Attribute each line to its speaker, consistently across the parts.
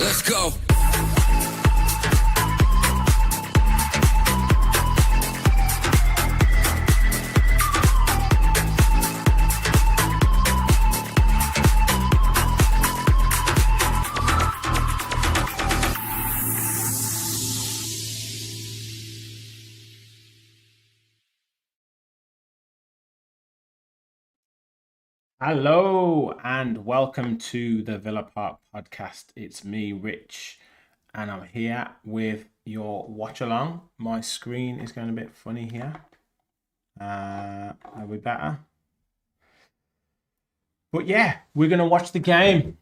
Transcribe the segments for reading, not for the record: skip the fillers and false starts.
Speaker 1: Let's go.
Speaker 2: Hello and welcome to the Villa Park podcast. It's me, Rich, and I'm here with your watch along. My screen is going a bit funny here. Are we better? But yeah, we're going to watch the game.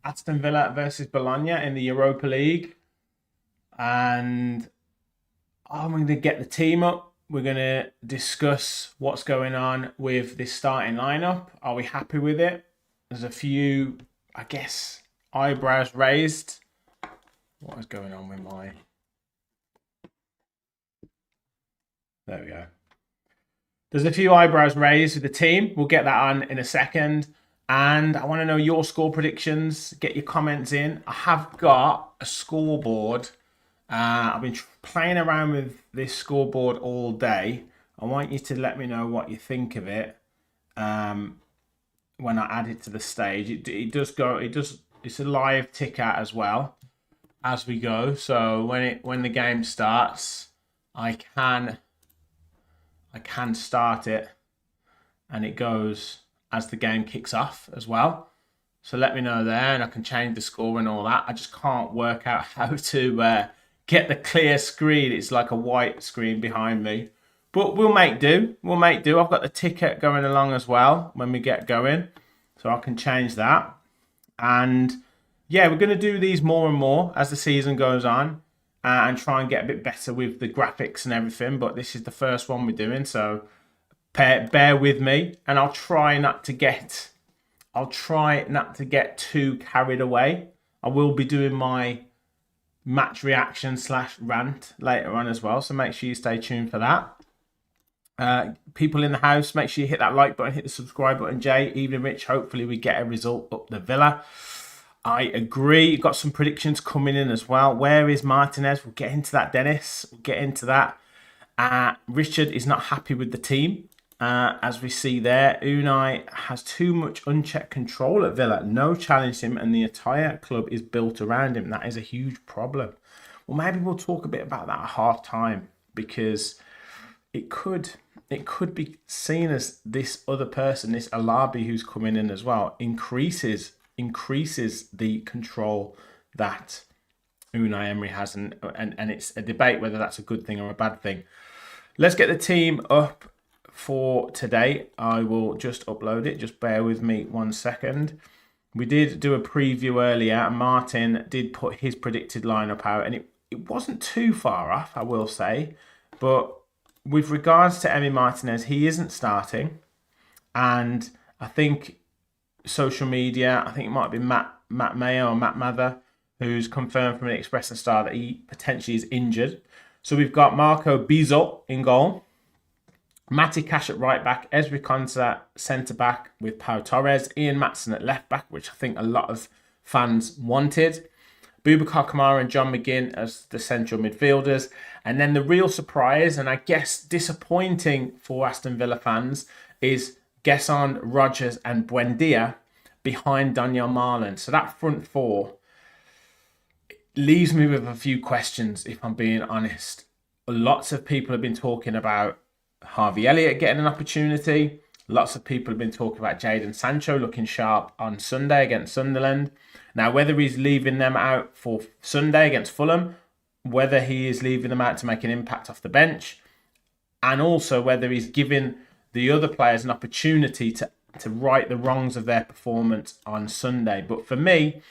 Speaker 2: Aston Villa versus Bologna in the Europa League. And I'm going to get the team up. We're going to discuss what's going on with this starting lineup. Are we happy with it? There's a few, I guess, eyebrows raised. What is going on with my... There we go. There's a few eyebrows raised with the team. We'll get that on in a second. And I want to know your score predictions. Get your comments in. I have got a scoreboard. I've been playing around with this scoreboard all day. I want you to let me know what you think of it when I add it to the stage. It does go. It's a live ticker as well as we go. So when the game starts, I can start it, and it goes as the game kicks off as well. So let me know there, and I can change the score and all that. I just can't work out how to get the clear screen. It's like a white screen behind me. But we'll make do. I've got the ticket going along as well when we get going. So I can change that. And yeah, we're going to do these more and more as the season goes on. And try and get a bit better with the graphics and everything. But this is the first one we're doing. So bear with me. And I'll try not to get too carried away. I will be doing my match reaction / rant later on as well, so make sure you stay tuned for that. People in the house, make sure you hit that like button, hit the subscribe button. Jay, evening Rich, hopefully we get a result up the Villa. I agree. You've got some predictions coming in as well. Where is Martinez? We'll get into that. Dennis, we'll get into that. Richard is not happy with the team. As we see there, Unai has too much unchecked control at Villa. No challenge him, and the entire club is built around him. That is a huge problem. Well, maybe we'll talk a bit about that at half time, because it could be seen as this other person, this Alabi who's coming in as well, increases the control that Unai Emery has, and it's a debate whether that's a good thing or a bad thing. Let's get the team up for today. I will just upload it. Just bear with me 1 second. We did do a preview earlier, and Martin did put his predicted lineup out, and it wasn't too far off, I will say. But with regards to Emi Martinez, he isn't starting, and I think social media, I think it might be Matt Mayo or Matt Mather, who's confirmed from the Express and Star that he potentially is injured. So we've got Marco Bizot in goal, Matty Cash at right back, Ezri Konsa centre back with Pau Torres, Ian Matson at left back, which I think a lot of fans wanted, Boubacar Kamara and John McGinn as the central midfielders. And then the real surprise, and I guess disappointing for Aston Villa fans, is Gesson, Rogers and Buendia behind Daniel Marlin. So that front four leaves me with a few questions, if I'm being honest. Lots of people have been talking about Harvey Elliott getting an opportunity. Lots of people have been talking about Jadon Sancho looking sharp on Sunday against Sunderland. Now, whether he's leaving them out for Sunday against Fulham, whether he is leaving them out to make an impact off the bench, and also whether he's giving the other players an opportunity to right the wrongs of their performance on Sunday. But for me,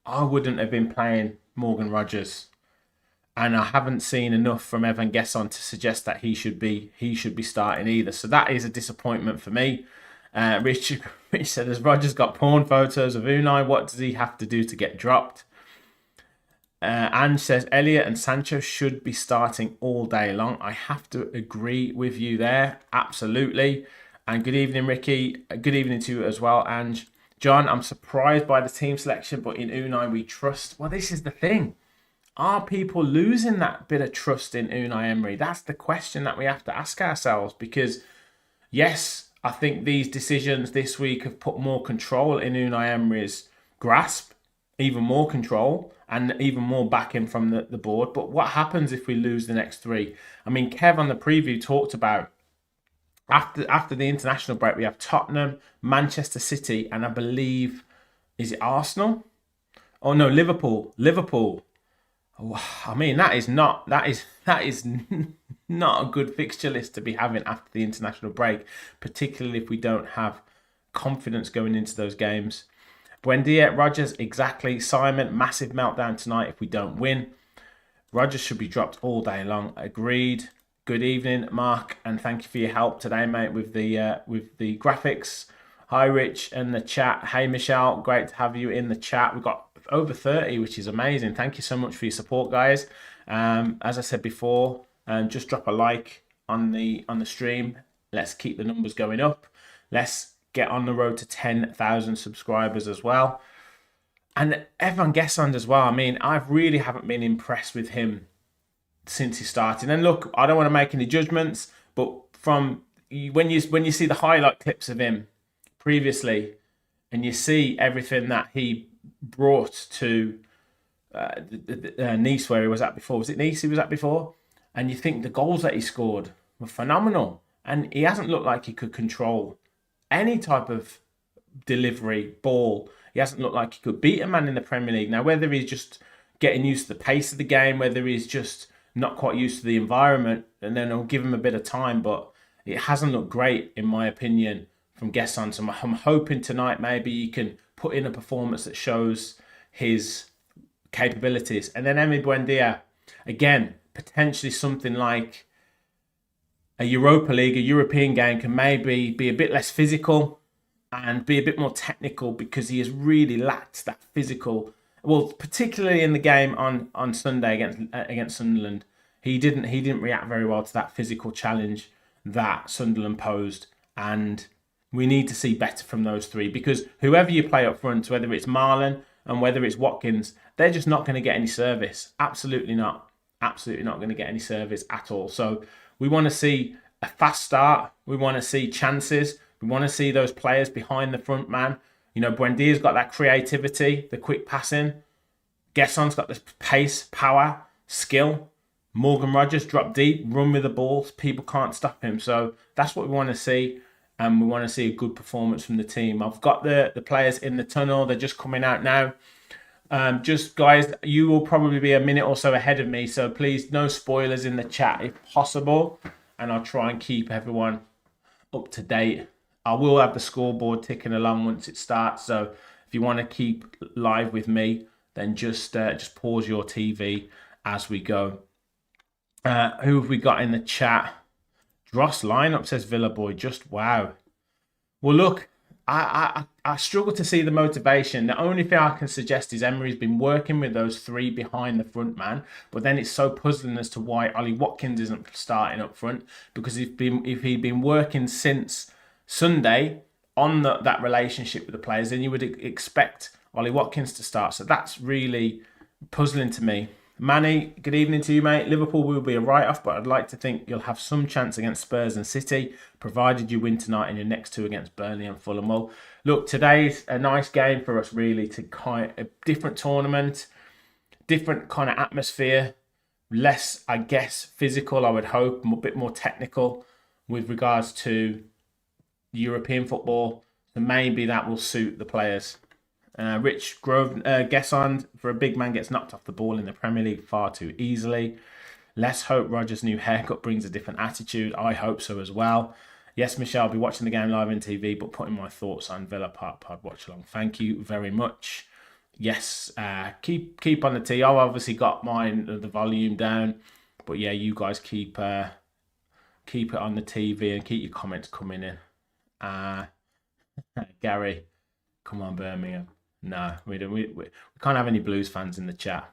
Speaker 2: I wouldn't have been playing Morgan Rogers. And I haven't seen enough from Evan Gesson to suggest that he should be starting either. So that is a disappointment for me. Rich said, has Rogers got porn photos of Unai? What does he have to do to get dropped? Ange says Elliott and Sancho should be starting all day long. I have to agree with you there. Absolutely. And good evening, Ricky. Good evening to you as well, Ange. John, I'm surprised by the team selection, but in Unai we trust. Well, this is the thing. Are people losing that bit of trust in Unai Emery? That's the question that we have to ask ourselves, because yes, I think these decisions this week have put more control in Unai Emery's grasp, even more control and even more backing from the board. But what happens if we lose the next three? I mean, Kev on the preview talked about after the international break, we have Tottenham, Manchester City, and I believe, is it Arsenal? Oh no, Liverpool. I mean, that is not not a good fixture list to be having after the international break, particularly if we don't have confidence going into those games. Buendia, Rodgers, exactly. Simon, massive meltdown tonight if we don't win. Rodgers should be dropped all day long. Agreed. Good evening, Mark, and thank you for your help today, mate, with the graphics. Hi, Rich, and the chat. Hey, Michelle, great to have you in the chat. We've got over 30, which is amazing. Thank you so much for your support, guys. As I said before, just drop a like on the stream. Let's keep the numbers going up. Let's get on the road to 10,000 subscribers as well. And Evan Gesson as well. I mean, I really haven't been impressed with him since he started. And look, I don't want to make any judgments, but from when you see the highlight clips of him previously, and you see everything that he brought to Nice, where he was at before. Was it Nice he was at before? And you think the goals that he scored were phenomenal. And he hasn't looked like he could control any type of delivery, ball. He hasn't looked like he could beat a man in the Premier League. Now, whether he's just getting used to the pace of the game, whether he's just not quite used to the environment, and then I'll give him a bit of time, but it hasn't looked great, in my opinion, from Gesson. So I'm hoping tonight maybe you can put in a performance that shows his capabilities. And then Emi Buendia, again, potentially something like a Europa League, a European game, can maybe be a bit less physical and be a bit more technical, because he has really lacked that physical. Well, particularly in the game on Sunday against Sunderland, he didn't react very well to that physical challenge that Sunderland posed, and we need to see better from those three, because whoever you play up front, whether it's Marlon and whether it's Watkins, they're just not going to get any service. Absolutely not. Absolutely not going to get any service at all. So we want to see a fast start. We want to see chances. We want to see those players behind the front man. You know, Buendia's got that creativity, the quick passing. Gesson's got this pace, power, skill. Morgan Rodgers, drop deep, run with the ball. People can't stop him. So that's what we want to see. And we want to see a good performance from the team. I've got the players in the tunnel. They're just coming out now. Just, guys, you will probably be a minute or so ahead of me. So please, no spoilers in the chat if possible. And I'll try and keep everyone up to date. I will have the scoreboard ticking along once it starts. So if you want to keep live with me, then just pause your TV as we go. Who have we got in the chat? Dross lineup, says Villa Boy. Just wow. Well, look, I struggle to see the motivation. The only thing I can suggest is Emery's been working with those three behind the front man, but then it's so puzzling as to why Ollie Watkins isn't starting up front, because if he'd been working since Sunday on that relationship with the players, then you would expect Ollie Watkins to start. So that's really puzzling to me. Manny, good evening to you, mate. Liverpool will be a write-off, but I'd like to think you'll have some chance against Spurs and City, provided you win tonight in your next two against Burnley and Fulham. Well, look, today's a nice game for us, really, to kind of a different tournament, different kind of atmosphere, less, I guess, physical, I would hope, a bit more technical with regards to European football. So maybe that will suit the players. Rich Grove, Gesson, for a big man, gets knocked off the ball in the Premier League far too easily. Let's hope Rodgers' new haircut brings a different attitude. I hope so as well. Yes, Michelle, I'll be watching the game live on TV, but putting my thoughts on Villa Park Pod watch along. Thank you very much. Yes, keep on the tee. I've obviously got mine, the volume down, but yeah, you guys keep it on the TV and keep your comments coming in. Gary, come on, Birmingham. No, we don't. We can't have any Blues fans in the chat.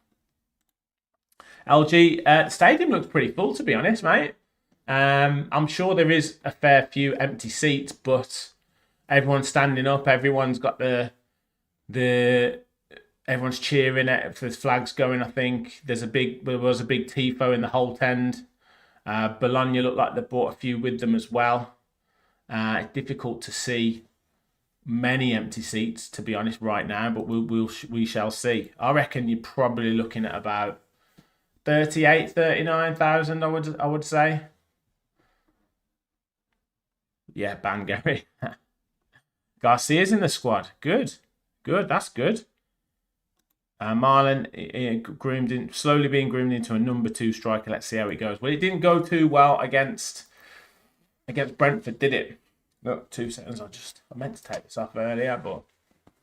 Speaker 2: LG, the stadium looks pretty full, to be honest, mate. I'm sure there is a fair few empty seats, but everyone's standing up. Everyone's got the Everyone's cheering it. There's flags going. I think there was a big tifo in the Holt end. Bologna looked like they brought a few with them as well. It's difficult to see many empty seats, to be honest, right now, but we shall see. I reckon you're probably looking at about 39,000. I would say. Yeah, ban Gary. Garcia's in the squad. Good. That's good. Marlon slowly being groomed into a number 2 striker. Let's see how it goes. Well, it didn't go too well against Brentford, did it? Look, 2 seconds. I meant to take this off earlier, but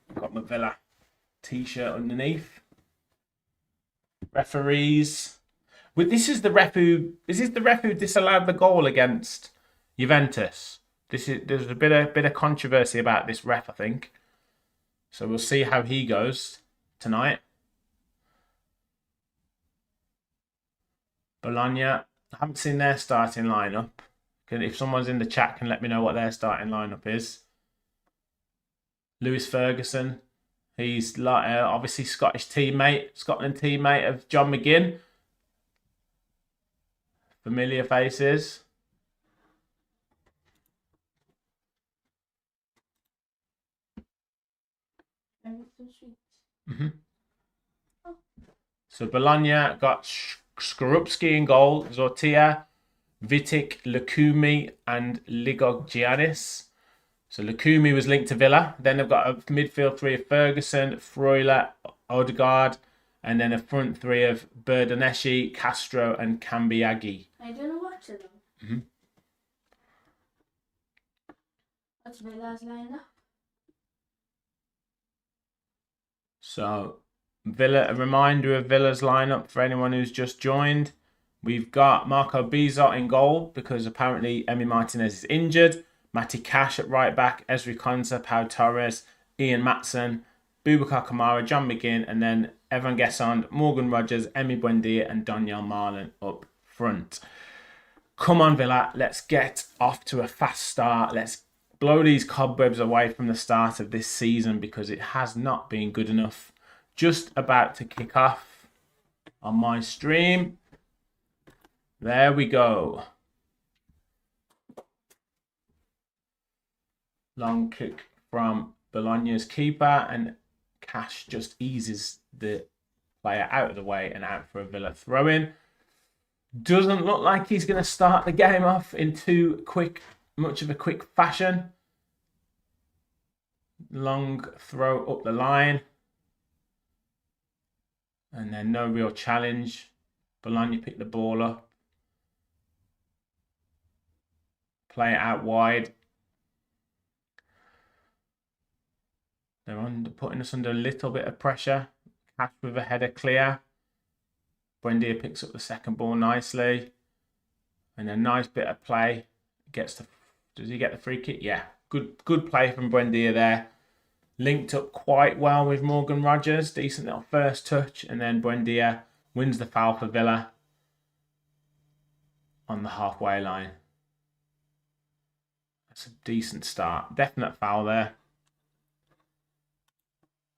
Speaker 2: I've got my Villa t-shirt underneath. Referees. This is the ref who disallowed the goal against Juventus. There's a bit of controversy about this ref, I think. So we'll see how he goes tonight. Bologna. I haven't seen their starting lineup. If someone's in the chat can let me know what their starting lineup is. Lewis Ferguson. He's obviously Scotland teammate of John McGinn. Familiar faces. Mm-hmm. So Bologna got Skorupski in goal, Zortia, Vitic, Lukumi, and Ligogiannis. So Lukumi was linked to Villa. Then they've got a midfield 3 of Ferguson, Freuler, Odegaard, and then a front 3 of Berdoneshi, Castro, and Cambiaghi.
Speaker 1: I don't know what to do.
Speaker 2: Mm-hmm.
Speaker 1: What's Villa's lineup?
Speaker 2: So a reminder of Villa's lineup for anyone who's just joined. We've got Marco Bizot in goal because apparently Emi Martinez is injured. Matty Cash at right back, Ezri Konsa, Pau Torres, Ian Matson, Boubacar Kamara, John McGinn, and then Evan Gesson, Morgan Rogers, Emi Buendia, and Daniel Marlon up front. Come on, Villa. Let's get off to a fast start. Let's blow these cobwebs away from the start of this season because it has not been good enough. Just about to kick off on my stream. There we go. Long kick from Bologna's keeper, and Cash just eases the player out of the way and out for a Villa throw-in. Doesn't look like he's going to start the game off in much of a quick fashion. Long throw up the line. And then no real challenge. Bologna pick the ball up. Play it out wide. They're putting us under a little bit of pressure. Cash with a header clear. Buendia picks up the second ball nicely. And a nice bit of play. Does he get the free kick? Yeah. Good play from Buendia there. Linked up quite well with Morgan Rogers. Decent little first touch. And then Buendia wins the foul for Villa on the halfway line. That's a decent start. Definite foul there.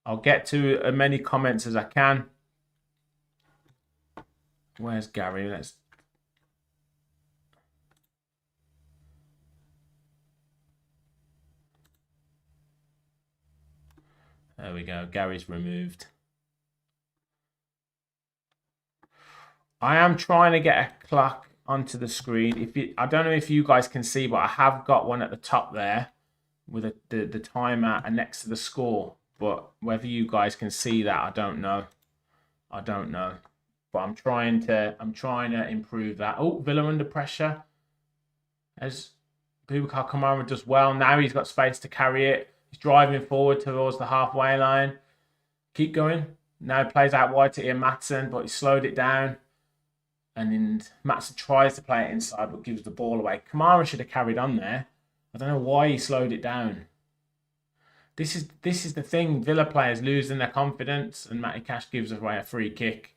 Speaker 2: I'll get to as many comments as I can. Where's Gary? There we go. Gary's removed. I am trying to get a clock onto the screen. I don't know if you guys can see, but I have got one at the top there with the timer and next to the score. But whether you guys can see that, I don't know. But I'm trying to improve that. Oh, Villa under pressure. As Boubacar Kamara does well. Now he's got space to carry it. He's driving forward towards the halfway line. Keep going. Now he plays out wide to Ian Matson, but he slowed it down. And then Matson tries to play it inside, but gives the ball away. Kamara should have carried on there. I don't know why he slowed it down. This is the thing. Villa players losing their confidence, and Matty Cash gives away a free kick.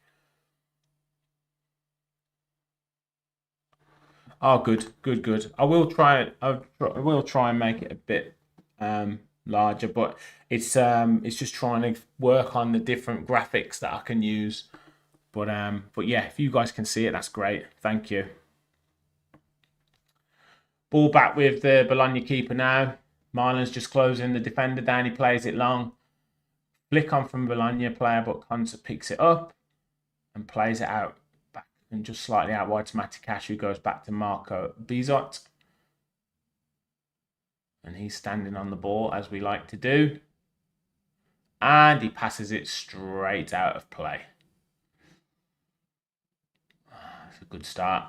Speaker 2: Oh, good. I will try and make it a bit larger, but it's just trying to work on the different graphics that I can use. But yeah, if you guys can see it, that's great. Thank you. Ball back with the Bologna keeper now. Marlon's just closing the defender down. He plays it long. Flick on from Bologna player, but Konsa picks it up and plays it out back and just slightly out wide to Matikash, who goes back to Marco Bizot. And he's standing on the ball, as we like to do. And he passes it straight out of play. It's a good start.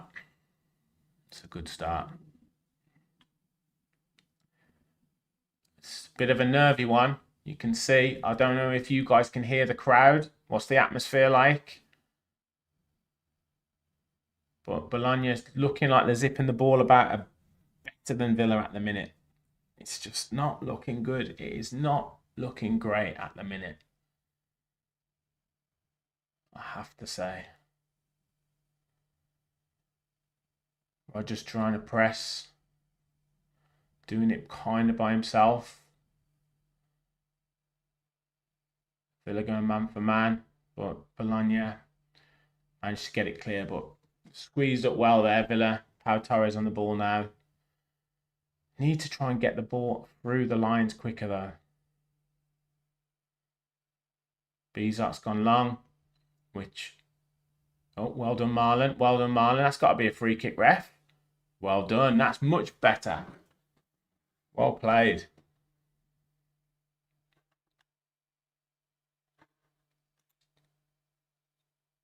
Speaker 2: It's a good start. It's a bit of a nervy one. You can see, I don't know if you guys can hear the crowd. What's the atmosphere like? But Bologna's looking like they're zipping the ball about better than Villa at the minute. It's just not looking good. It is not looking great at the minute, I have to say. Rodgers trying to press. Doing it kind of by himself. Villa going man for man, but Bologna managed to get it clear, but squeezed up well there, Villa. Pau Torres on the ball now. Need to try and get the ball through the lines quicker though. Bizot's gone long, which... Oh, well done, Marlon. Well done, Marlon. That's got to be a free kick, ref. Well done. That's much better. Well played.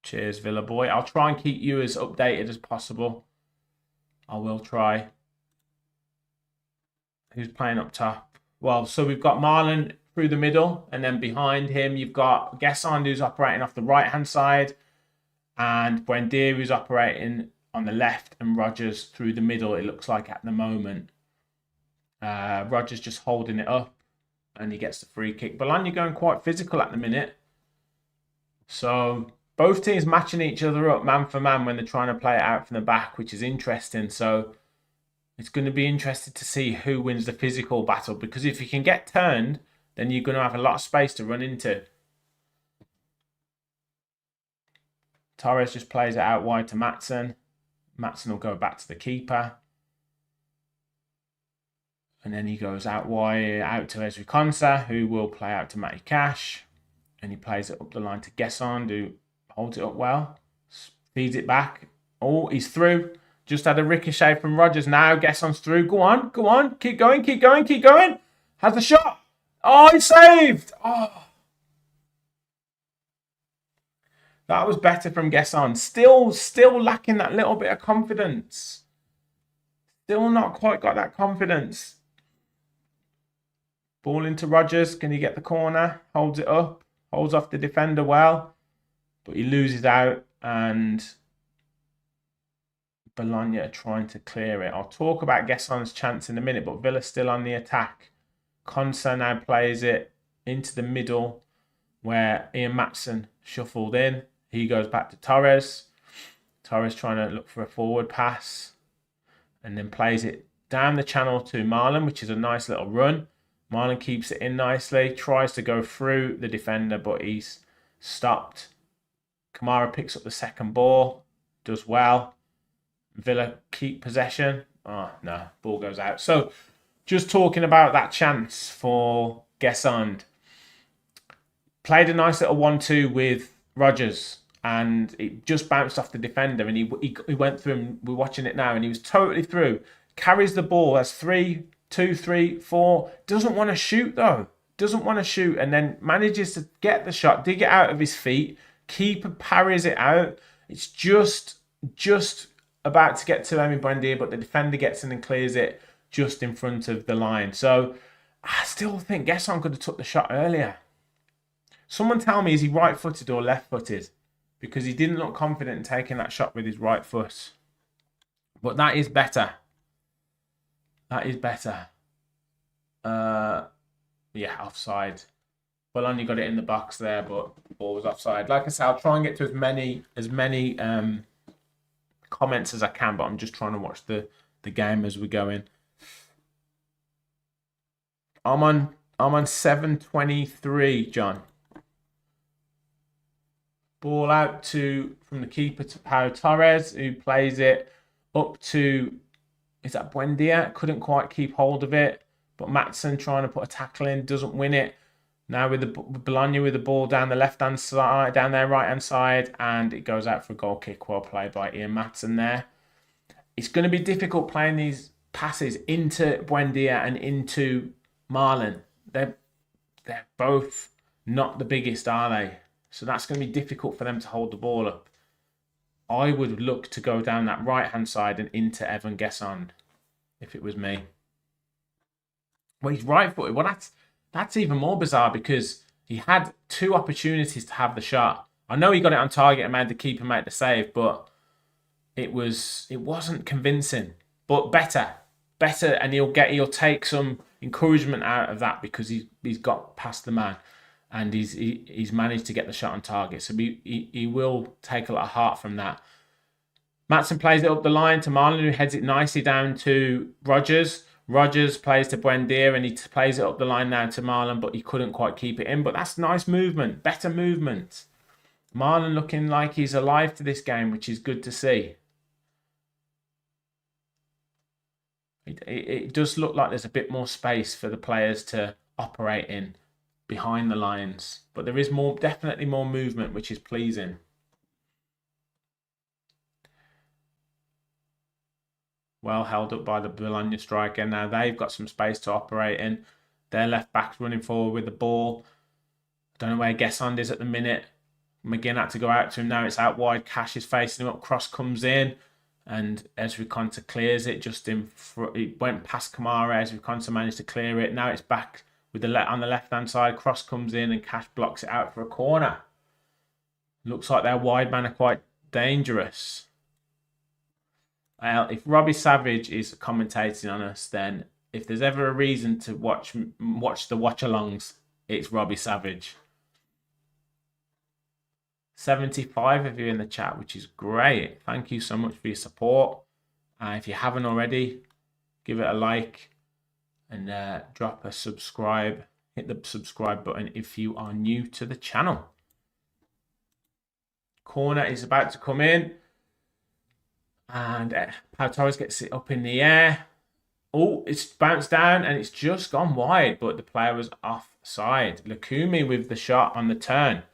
Speaker 2: Cheers, Villa boy. I'll try and keep you as updated as possible. I will try. Who's playing up top? Well, so we've got Marlon through the middle, and then behind him you've got Gesson, who's operating off the right-hand side, and Buendia, who's operating on the left, and Rodgers through the middle, it looks like at the moment. Rodgers just holding it up, and he gets the free kick. Bologna going quite physical at the minute. So both teams matching each other up man for man when they're trying to play it out from the back, which is interesting. So it's going to be interesting to see who wins the physical battle, because if you can get turned, then you're going to have a lot of space to run into. Torres just plays it out wide to Maatsen. Maatsen will go back to the keeper. And then he goes out wide, out to Ezri Konsa, who will play out to Matty Cash. And he plays it up the line to Gesson, who holds it up well. Feeds it back. Oh, he's through. Just had a ricochet from Rodgers. Now Gesson's through. Go on, go on. Keep going, keep going, keep going. Has the shot. Oh, he saved. Oh. That was better from Gesson. Still lacking that little bit of confidence. Still not quite got that confidence. Ball into Rodgers. Can he get the corner? Holds it up. Holds off the defender well. But he loses out, and Bologna are trying to clear it. I'll talk about Gesson's chance in a minute, but Villa's still on the attack. Konsa now plays it into the middle where Ian Maatsen shuffled in. He goes back to Torres. Torres trying to look for a forward pass, and then plays it down the channel to Marlon, which is a nice little run. Marlon keeps it in nicely, tries to go through the defender, but he's stopped. Kamara picks up the second ball, does well. Villa keep possession. Oh, no, ball goes out. So, just talking about that chance for Gesson. Played a nice little 1-2 with Rodgers, and it just bounced off the defender, and he went through, and we're watching it now, and he was totally through. Carries the ball, has 3, 2, 3, 4. Doesn't want to shoot, though. Doesn't want to shoot, and then manages to get the shot, dig it out of his feet. Keeper parries it out. It's just about to get to Emi Buendia, but the defender gets in and clears it just in front of the line. So I still think Gesson could have took the shot earlier. Someone tell me, is he right-footed or left-footed? Because he didn't look confident in taking that shot with his right foot. But that is better. That is better. Yeah, offside. Bologna got it in the box there, but the ball was offside. Like I said, I'll try and get to as many comments as I can, but I'm just trying to watch the game as we go in. I'm I'm on 7:23, John. Ball out from the keeper to Pau Torres, who plays it up to, is that Buendia? Couldn't quite keep hold of it. But Matson trying to put a tackle in, doesn't win it. Now with the Bologna with the ball down the left-hand side, down their right-hand side, and it goes out for a goal kick. Well played by Ian Matson there. It's going to be difficult playing these passes into Buendia and into Marlon. They're both not the biggest, are they? So that's going to be difficult for them to hold the ball up. I would look to go down that right-hand side and into Evan Gesson if it was me. Well, he's right-footed. Well, that's even more bizarre because he had 2 opportunities to have the shot. I know he got it on target and made the keeper make the save, but it wasn't convincing. But better, and he'll take some encouragement out of that because he's got past the man. And he's managed to get the shot on target. So he will take a lot of heart from that. Matson plays it up the line to Marlon, who heads it nicely down to Rogers. Rogers plays to Buendia, and he plays it up the line now to Marlon, but he couldn't quite keep it in. But that's nice movement, better movement. Marlon looking like he's alive to this game, which is good to see. It does look like there's a bit more space for the players to operate in behind the lines, but there is definitely more movement, which is pleasing. Well held up by the Bologna striker. Now they've got some space to operate in. Their left back's running forward with the ball. Don't know where Gesson is at the minute. McGinn had to go out to him. Now it's out wide. Cash is facing him up. Cross comes in, and Ezri Konsa clears it just in front. It went past Kamara. Ezri Konsa managed to clear it. Now it's back with on the left-hand side. Cross comes in and Cash blocks it out for a corner. Looks like their wide man are quite dangerous. If Robbie Savage is commentating on us, then if there's ever a reason to watch the watch-alongs, it's Robbie Savage. 75 of you in the chat, which is great. Thank you so much for your support. If you haven't already, give it a like. And drop a subscribe. Hit the subscribe button if you are new to the channel. Corner is about to come in. And Pau Torres gets it up in the air. Oh, it's bounced down and it's just gone wide. But the player was offside. Lukumi with the shot on the turn.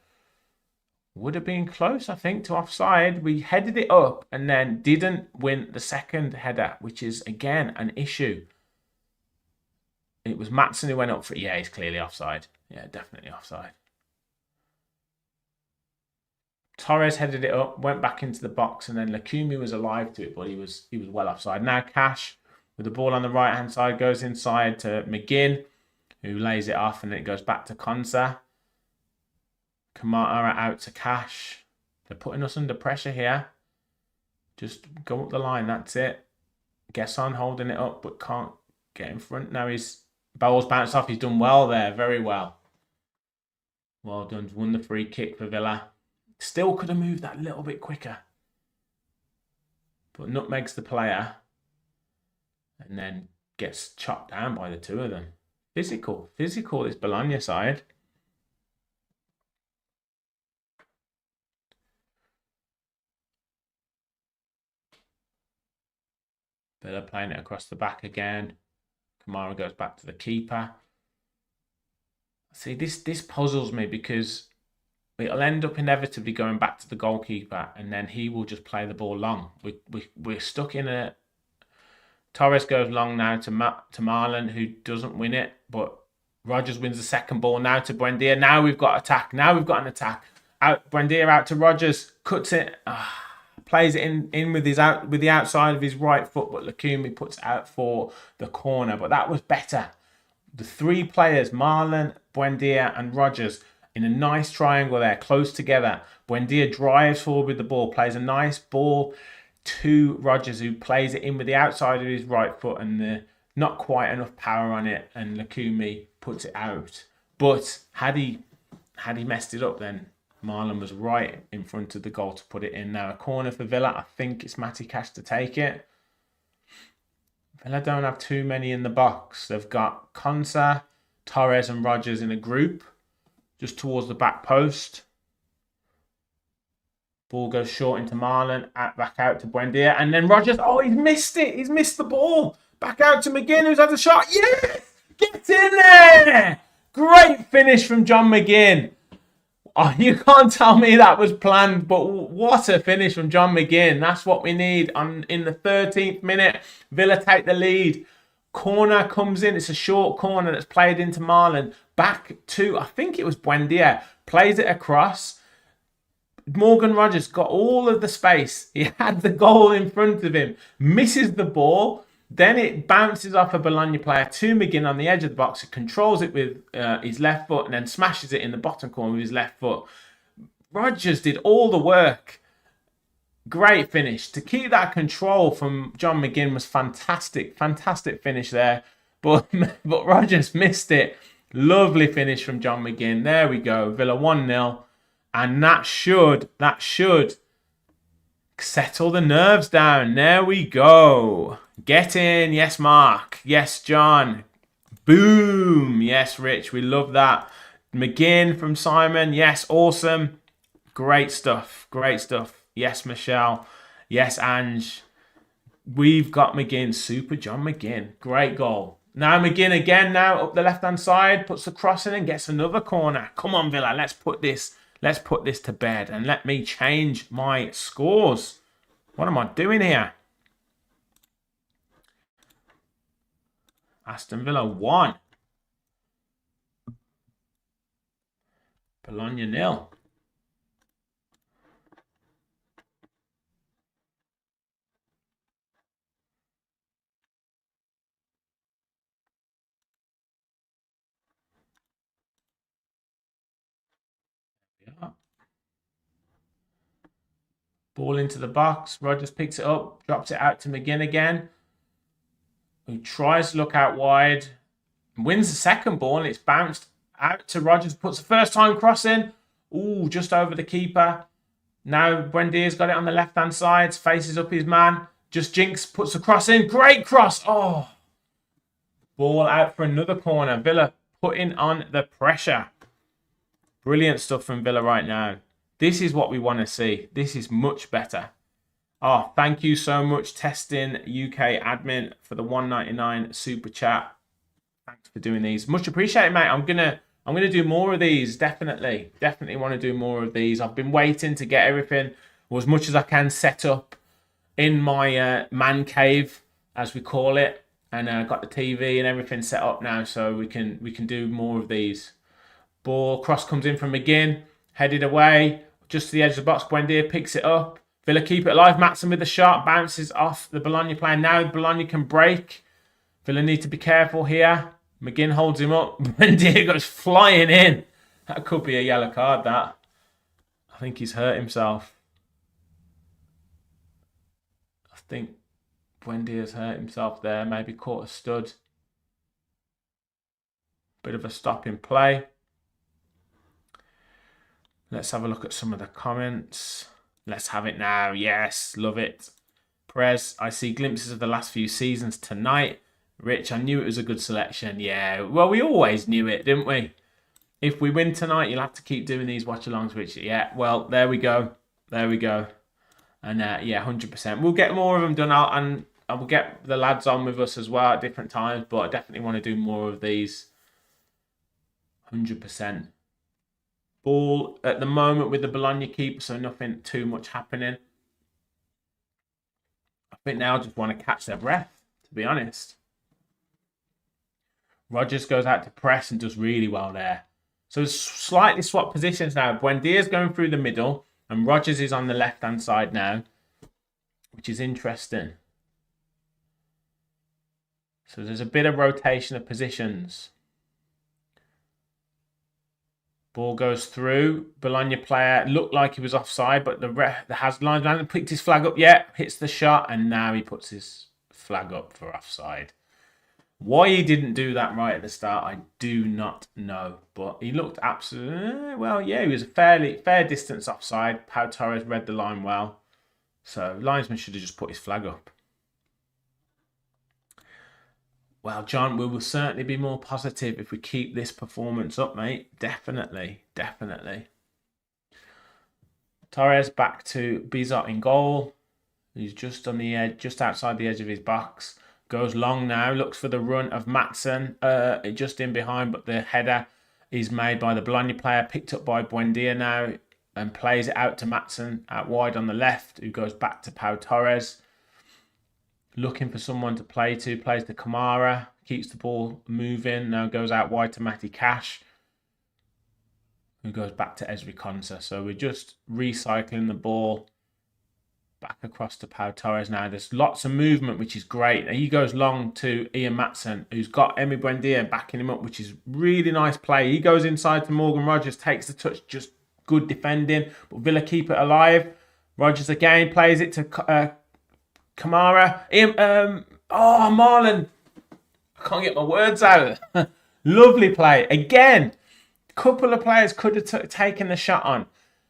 Speaker 2: Would have been close, I think, to offside. We headed it up and then didn't win the second header, which is, again, an issue. It was Matson who went up for it. Yeah, he's clearly offside. Yeah, definitely offside. Torres headed it up, went back into the box, and then Lukumi was alive to it, but he was well offside. Now Cash, with the ball on the right-hand side, goes inside to McGinn, who lays it off, and it goes back to Konsa. Kamara out to Cash. They're putting us under pressure here. Just go up the line, that's it. Gesson holding it up, but can't get in front. Now his ball's bounced off. He's done well there, very well. Well done. Won the free kick for Villa. Still could have moved that little bit quicker. But nutmegs the player. And then gets chopped down by the 2 of them. Physical this Bologna side. Villa playing it across the back again. Kamara goes back to the keeper. See, this puzzles me because it'll end up inevitably going back to the goalkeeper and then he will just play the ball long. We're stuck in a... Torres goes long now to Marlon, who doesn't win it, but Rogers wins the second ball now to Buendia. Now we've got attack. Now we've got an attack. Buendia out to Rogers, cuts it, plays it in with the outside of his right foot, but Lukumi puts it out for the corner. But that was better. The 3 players, Marlon, Buendia and Rogers, in a nice triangle there, close together. Buendia drives forward with the ball, plays a nice ball to Rogers, who plays it in with the outside of his right foot and not quite enough power on it, and Lukumi puts it out. But had he messed it up, then Marlon was right in front of the goal to put it in. Now a corner for Villa. I think it's Matty Cash to take it. Villa don't have too many in the box. They've got Konsa, Torres and Rodgers in a group, just towards the back post. Ball goes short into Marlon, back out to Buendia, and then Rodgers. Oh, he's missed it. He's missed the ball. Back out to McGinn, who's had a shot. Yes! Get in there! Great finish from John McGinn. Oh, you can't tell me that was planned, but what a finish from John McGinn. That's what we need. In the 13th minute, Villa take the lead. Corner comes in. It's a short corner that's played into Marlon. Back to, I think it was Buendia. Plays it across. Morgan Rodgers got all of the space. He had the goal in front of him. Misses the ball. Then it bounces off a Bologna player to McGinn on the edge of the box. He controls it with his left foot and then smashes it in the bottom corner with his left foot. Rodgers did all the work. Great finish. To keep that control from John McGinn was fantastic. Fantastic finish there. But Rodgers missed it. Lovely finish from John McGinn. There we go. Villa 1-0. And that should settle the nerves down. There we go. Get in. Yes, Mark. Yes, John. Boom. Yes, Rich. We love that. McGinn from Simon. Yes, awesome. Great stuff. Great stuff. Yes, Michelle. Yes, Ange. We've got McGinn. Super John McGinn. Great goal. Now McGinn again now up the left-hand side. Puts the cross in and gets another corner. Come on, Villa. Let's put this to bed and let me change my scores. What am I doing here? Aston Villa 1. Bologna 0. Yeah. Ball into the box. Rodgers picks it up, drops it out to McGinn again, who tries to look out wide, wins the second ball, and it's bounced out to Rodgers, puts the first time cross in. Ooh, just over the keeper. Now Buendia's got it on the left-hand side, faces up his man. Just Jinx puts the cross in. Great cross. Oh. Ball out for another corner. Villa putting on the pressure. Brilliant stuff from Villa right now. This is what we want to see. This is much better. Oh, thank you so much, Testing UK admin, for the $1.99 super chat. Thanks for doing these. Much appreciated, mate. I'm gonna do more of these. Definitely want to do more of these. I've been waiting to get everything, or as much as I can, set up in my man cave, as we call it, and got the TV and everything set up now, so we can do more of these. Ball cross comes in from McGinn, headed away just to the edge of the box. Buendia picks it up. Villa keep it alive. Matson with the shot, bounces off the Bologna player. Now Bologna can break. Villa need to be careful here. McGinn holds him up. Buendia goes flying in. That could be a yellow card, that. I think he's hurt himself. I think Buendia's hurt himself there. Maybe caught a stud. Bit of a stop in play. Let's have a look at some of the comments. Let's have it now. Yes, love it. Perez, I see glimpses of the last few seasons tonight. Rich, I knew it was a good selection. Yeah, well, we always knew it, didn't we? If we win tonight, you'll have to keep doing these watch-alongs, Rich. Yeah, well, there we go. There we go. And yeah, 100%. We'll get more of them done out, and I will get the lads on with us as well at different times, but I definitely want to do more of these. 100%. Ball at the moment with the Bologna keeper, so nothing too much happening. I think now just want to catch their breath, to be honest. Rodgers goes out to press and does really well there. So it's slightly swapped positions now. Buendia's going through the middle and Rodgers is on the left-hand side now, which is interesting. So there's a bit of rotation of positions. Ball goes through. Bologna player looked like he was offside, but the linesman hasn't picked his flag up yet. Hits the shot, and now he puts his flag up for offside. Why he didn't do that right at the start, I do not know. But he looked absolutely well. Yeah, he was a fair distance offside. Pau Torres read the line well, so linesman should have just put his flag up. Well, John, we will certainly be more positive if we keep this performance up, mate. Definitely, definitely. Torres back to Bizot in goal. He's just on the edge, just outside the edge of his box. Goes long now, looks for the run of Matson, just in behind, but the header is made by the Bologna player, picked up by Buendia now, and plays it out to Matson, out wide on the left, who goes back to Pau Torres. Looking for someone to play to, plays to Kamara, keeps the ball moving, now goes out wide to Matty Cash, who goes back to Ezri Konsa. So we're just recycling the ball back across to Pau Torres now. There's lots of movement, which is great. He goes long to Ian Matson, who's got Emi Buendia backing him up, which is really nice play. He goes inside to Morgan Rogers, takes the touch, just good defending. But Villa keep it alive. Rogers again plays it to Kamara. Marlon. I can't get my words out. Lovely play. Again, a couple of players could have taken the shot on,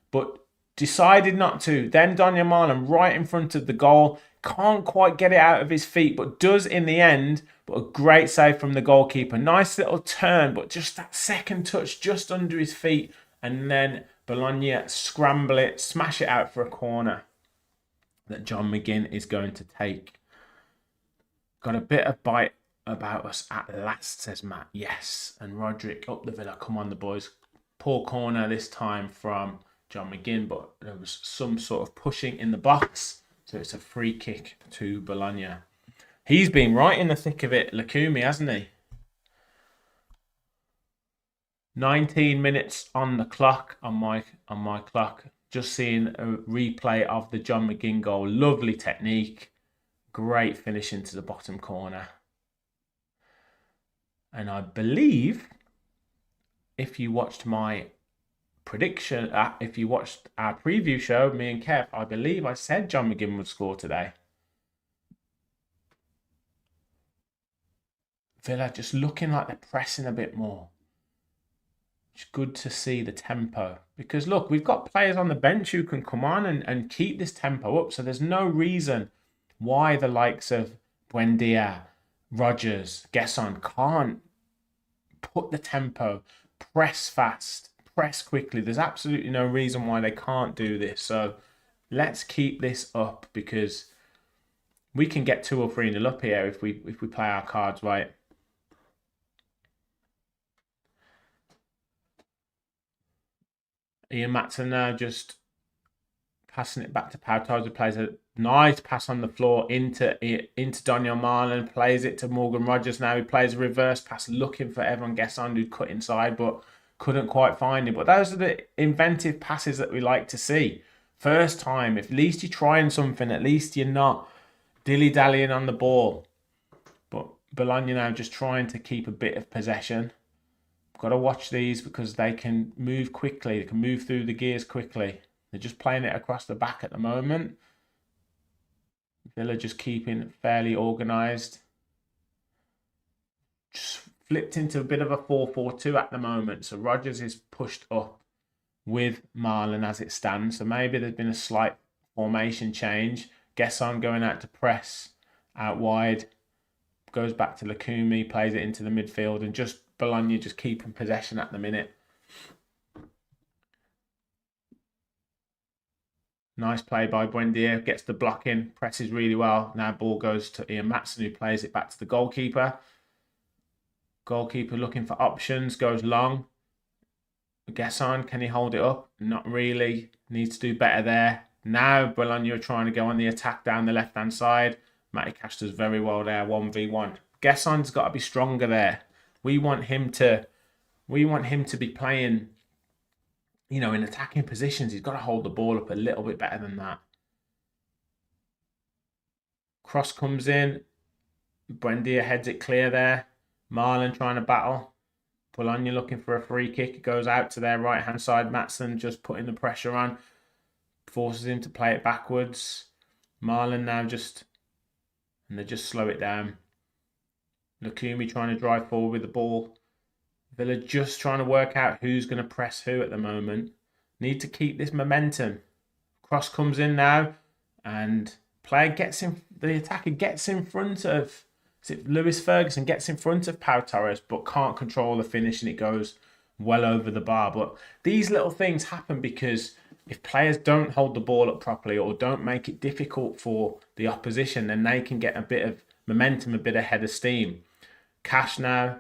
Speaker 2: but decided not to. Then Daniel Marlon right in front of the goal. Can't quite get it out of his feet, but does in the end. But a great save from the goalkeeper. Nice little turn, but just that second touch just under his feet. And then Bologna scramble it, smash it out for a corner that John McGinn is going to take. Got a bit of bite about us at last, says Matt. Yes. And Roderick up the Villa. Come on, the boys. Poor corner this time from John McGinn, but there was some sort of pushing in the box. So it's a free kick to Bologna. He's been right in the thick of it, Lukumi, hasn't he? 19 minutes on the clock, on my clock. Just seeing a replay of the John McGinn goal. Lovely technique. Great finish into the bottom corner. And I believe, if you watched my prediction, if you watched our preview show, me and Kev, I believe I said John McGinn would score today. Villa just looking like they're pressing a bit more. It's good to see the tempo, because look, we've got players on the bench who can come on and keep this tempo up, so there's no reason why the likes of Buendia, Rogers, Gesson can't put the tempo, press fast, press quickly. There's absolutely no reason why they can't do this. So let's keep this up, because we can get 2 or 3-0 up here if we play our cards right. Ian Matson now just passing it back to Pau Torres, who plays a nice pass on the floor into Daniel Marlon, plays it to Morgan Rogers now. He plays a reverse pass looking for Evan Gesson, who'd cut inside but couldn't quite find him. But those are the inventive passes that we like to see. First time, at least you're trying something, at least you're not dilly-dallying on the ball. But Bologna now just trying to keep a bit of possession. Got to watch these because they can move quickly. They can move through the gears quickly. They're just playing it across the back at the moment. Villa just keeping fairly organised. Just flipped into a bit of a 4-4-2 at the moment. So Rogers is pushed up with Marlon as it stands. So maybe there's been a slight formation change. Gesson going out to press out wide. Goes back to Lukumi, plays it into the midfield, and just Bologna just keeping possession at the minute. Nice play by Buendia. Gets the block in, presses really well. Now ball goes to Ian Matson, who plays it back to the goalkeeper. Goalkeeper looking for options, goes long. Gesson, can he hold it up? Not really. Needs to do better there. Now Bologna are trying to go on the attack down the left-hand side. Matty Cash does very well there, 1v1. Gesson's got to be stronger there. We want him to be playing, in attacking positions. He's got to hold the ball up a little bit better than that. Cross comes in. Buendia heads it clear there. Marlon trying to battle. Bologna looking for a free kick. It goes out to their right-hand side. Matson just putting the pressure on. Forces him to play it backwards. Marlon now and they just slow it down. Lukumi trying to drive forward with the ball. Villa just trying to work out who's going to press who at the moment. Need to keep this momentum. Cross comes in now, and the attacker gets in front of Lewis Ferguson gets in front of Pau Torres but can't control the finish and it goes well over the bar. But these little things happen because if players don't hold the ball up properly or don't make it difficult for the opposition, then they can get a bit of momentum, a bit of head of steam. Cash now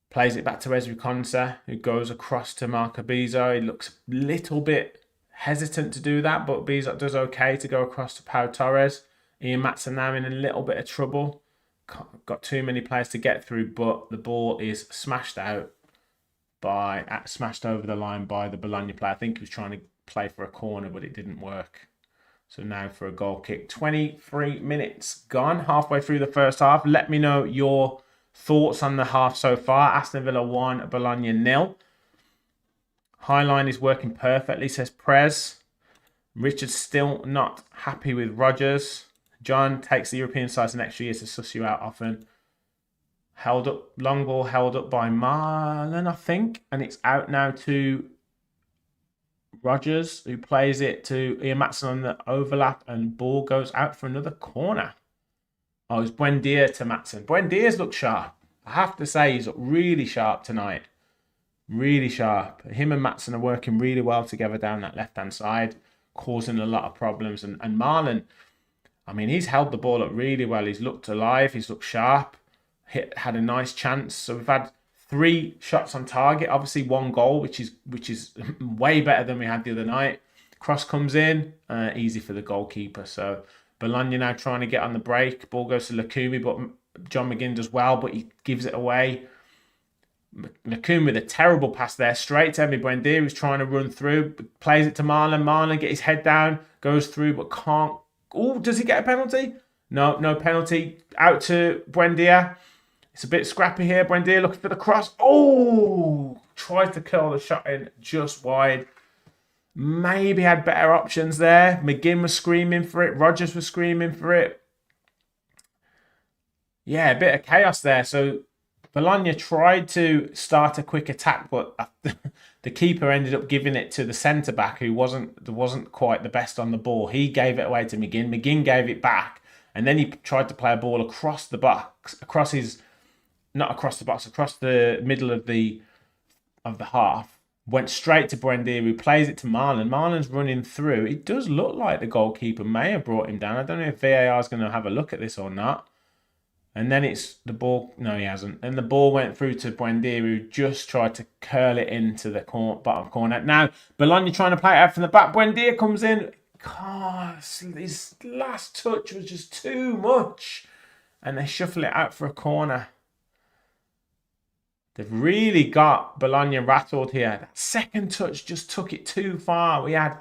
Speaker 2: plays it back to Ezri Konsa, who goes across to Marco Bizot. He looks a little bit hesitant to do that, but Bizot does okay to go across to Pau Torres. Ian Maatsen now in a little bit of trouble. Got too many players to get through, but the ball is smashed over the line by the Bologna player. I think he was trying to play for a corner, but it didn't work. So now for a goal kick. 23 minutes gone, halfway through the first half. Let me know your thoughts on the half so far. Aston Villa 1, Bologna 0. Highline is working perfectly, says Prez. Richard's still not happy with Rodgers. John takes the European sides an extra year to suss you out often. Held up, long ball held up by Marlon, I think. And it's out now to Rodgers, who plays it to Ian Maatsen on the overlap, and ball goes out for another corner. Oh, it's Buendia to Maatsen. Buendia's looked sharp. I have to say, he's looked really sharp tonight. Really sharp. Him and Maatsen are working really well together down that left-hand side, causing a lot of problems. And Marlon, I mean, he's held the ball up really well. He's looked alive. He's looked sharp. Had a nice chance. So we've had 3 shots on target. Obviously, 1 goal, which is way better than we had the other night. Cross comes in, easy for the goalkeeper. So Bologna now trying to get on the break. Ball goes to Lukumi, but John McGinn does well, but he gives it away. Lukumi with a terrible pass there, straight to Emi Buendia, who's trying to run through. Plays it to Marlon. Marlon get his head down, goes through, but can't. Oh, does he get a penalty? No penalty. Out to Buendia. It's a bit scrappy here. Buendia looking for the cross. Oh, tries to curl the shot in just wide. Maybe had better options there. McGinn was screaming for it. Rodgers was screaming for it. Yeah, a bit of chaos there. So Bologna tried to start a quick attack, but the keeper ended up giving it to the centre-back, who wasn't quite the best on the ball. He gave it away to McGinn. McGinn gave it back, and then he tried to play a ball across the box, across the middle of the half. Went straight to Buendia, who plays it to Marlon. Marlon's running through. It does look like the goalkeeper may have brought him down. I don't know if VAR is going to have a look at this or not. And then it's the ball. No, he hasn't. And the ball went through to Buendia, who just tried to curl it into the bottom corner. Now, Bologna trying to play it out from the back. Buendia comes in. God, his last touch was just too much. And they shuffle it out for a corner. They've really got Bologna rattled here. That second touch just took it too far. We had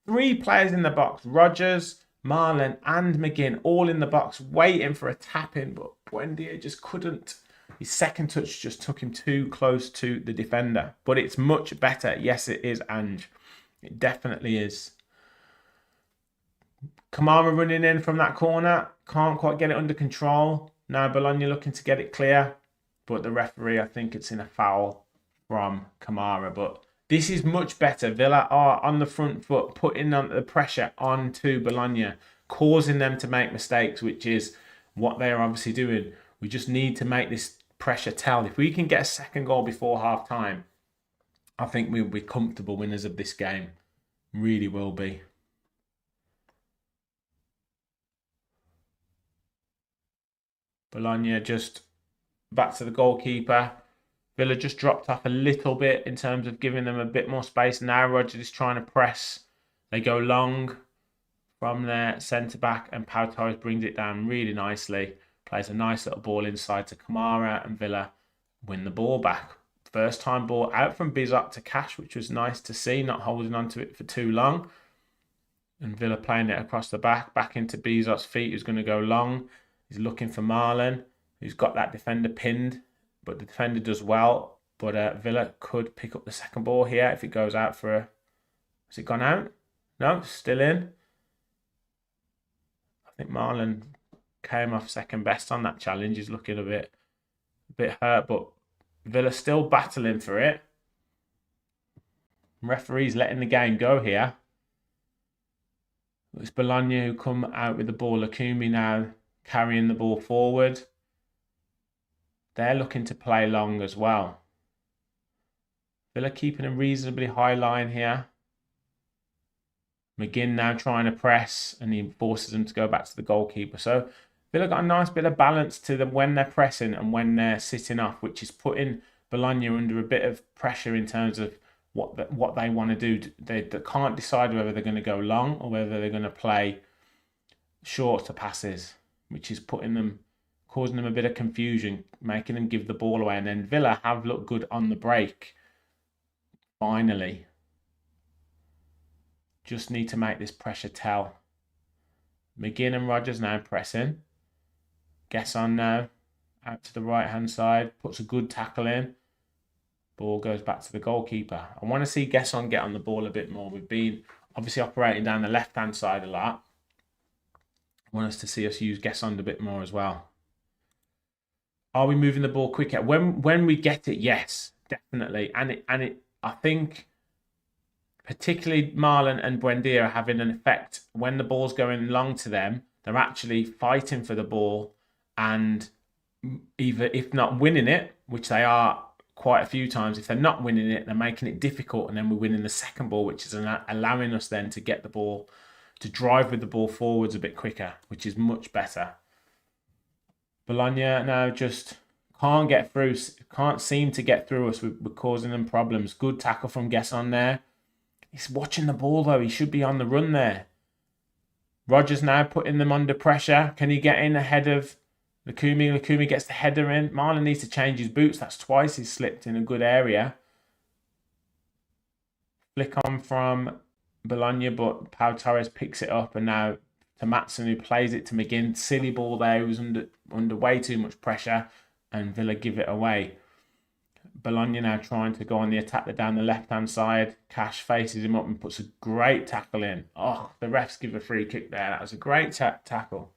Speaker 2: 3 players in the box. Rodgers, Marlon and McGinn all in the box waiting for a tap-in, but Buendia just couldn't. His second touch just took him too close to the defender. But it's much better. Yes, it is, Ange. It definitely is. Kamara running in from that corner. Can't quite get it under control. Now Bologna looking to get it clear. But the referee, I think it's in a foul from Kamara. But this is much better. Villa are on the front foot, putting on the pressure onto Bologna, causing them to make mistakes, which is what they are obviously doing. We just need to make this pressure tell. If we can get a second goal before half time, I think we'll be comfortable winners of this game. Really will be. Bologna just back to the goalkeeper. Villa just dropped off a little bit in terms of giving them a bit more space. Now Rodgers is trying to press. They go long from their centre-back, and Pau Torres brings it down really nicely. Plays a nice little ball inside to Kamara, and Villa win the ball back. First time ball out from Bizot to Cash, which was nice to see, not holding on to it for too long. And Villa playing it across the back into Bizot's feet, who's going to go long. He's looking for Marlon, who's got that defender pinned, but the defender does well. But Villa could pick up the second ball here if it goes out for a... Has it gone out? No, still in. I think Marlon came off second best on that challenge. He's looking a bit hurt, but Villa still battling for it. Referee's letting the game go here. It's Bologna who come out with the ball. Lukumi now carrying the ball forward. They're looking to play long as well. Villa keeping a reasonably high line here. McGinn now trying to press, and he forces them to go back to the goalkeeper. So Villa got a nice bit of balance to them when they're pressing and when they're sitting off, which is putting Bologna under a bit of pressure in terms of what they want to do. They can't decide whether they're going to go long or whether they're going to play shorter passes, which is causing them a bit of confusion, making them give the ball away. And then Villa have looked good on the break. Finally. Just need to make this pressure tell. McGinn and Rodgers now pressing. Gesson now out to the right-hand side. Puts a good tackle in. Ball goes back to the goalkeeper. I want to see Gesson get on the ball a bit more. We've been obviously operating down the left-hand side a lot. I want us to see us use Gesson a bit more as well. Are we moving the ball quicker? When we get it, yes, definitely. And I think particularly Marlon and Buendia are having an effect. When the ball's going long to them, they're actually fighting for the ball and either, if not winning it, which they are quite a few times, if they're not winning it, they're making it difficult, and then we're winning the second ball, which is allowing us then to get the ball, to drive with the ball forwards a bit quicker, which is much better. Bologna now just can't get through, can't seem to get through us. We're causing them problems. Good tackle from Gesson there. He's watching the ball, though. He should be on the run there. Rodgers now putting them under pressure. Can he get in ahead of Lukumi? Lukumi gets the header in. Marlon needs to change his boots. That's twice he's slipped in a good area. Flick on from Bologna, but Pau Torres picks it up, and now to Matson, who plays it to McGinn. Silly ball there. He was under way too much pressure, and Villa give it away. Bologna now trying to go on the attack down the left-hand side. Cash faces him up and puts a great tackle in. Oh, the refs give a free kick there. That was a great tackle.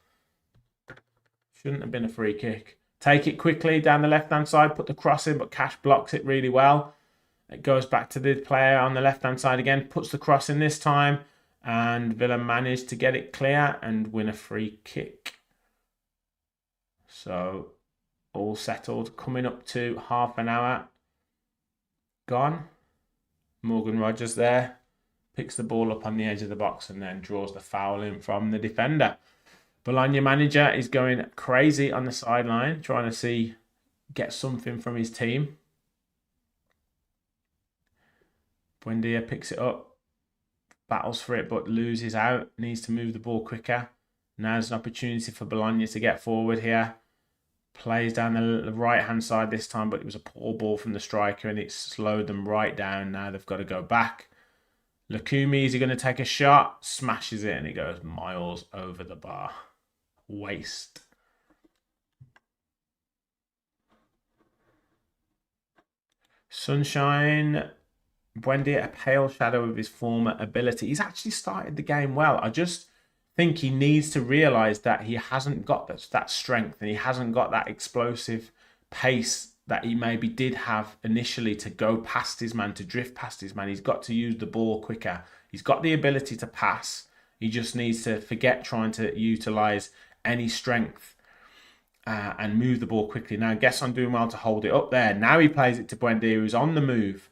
Speaker 2: Shouldn't have been a free kick. Take it quickly down the left-hand side, put the cross in, but Cash blocks it really well. It goes back to the player on the left-hand side again, puts the cross in this time, and Villa managed to get it clear and win a free kick. So, all settled. Coming up to half an hour gone. Morgan Rodgers there picks the ball up on the edge of the box and then draws the foul in from the defender. Bologna manager is going crazy on the sideline, trying to get something from his team. Buendia picks it up, battles for it, but loses out. Needs to move the ball quicker. Now's an opportunity for Bologna to get forward here. Plays down the right-hand side this time, but it was a poor ball from the striker, and it slowed them right down. Now they've got to go back. Lukumi, is he going to take a shot? Smashes it, and it goes miles over the bar. Waste. Sunshine. Buendia, a pale shadow of his former ability. He's actually started the game well. I just think he needs to realise that he hasn't got that strength, and he hasn't got that explosive pace that he maybe did have initially to go past his man, to drift past his man. He's got to use the ball quicker. He's got the ability to pass. He just needs to forget trying to utilise any strength and move the ball quickly. Now, Gesson doing well to hold it up there. Now he plays it to Buendia, who's on the move.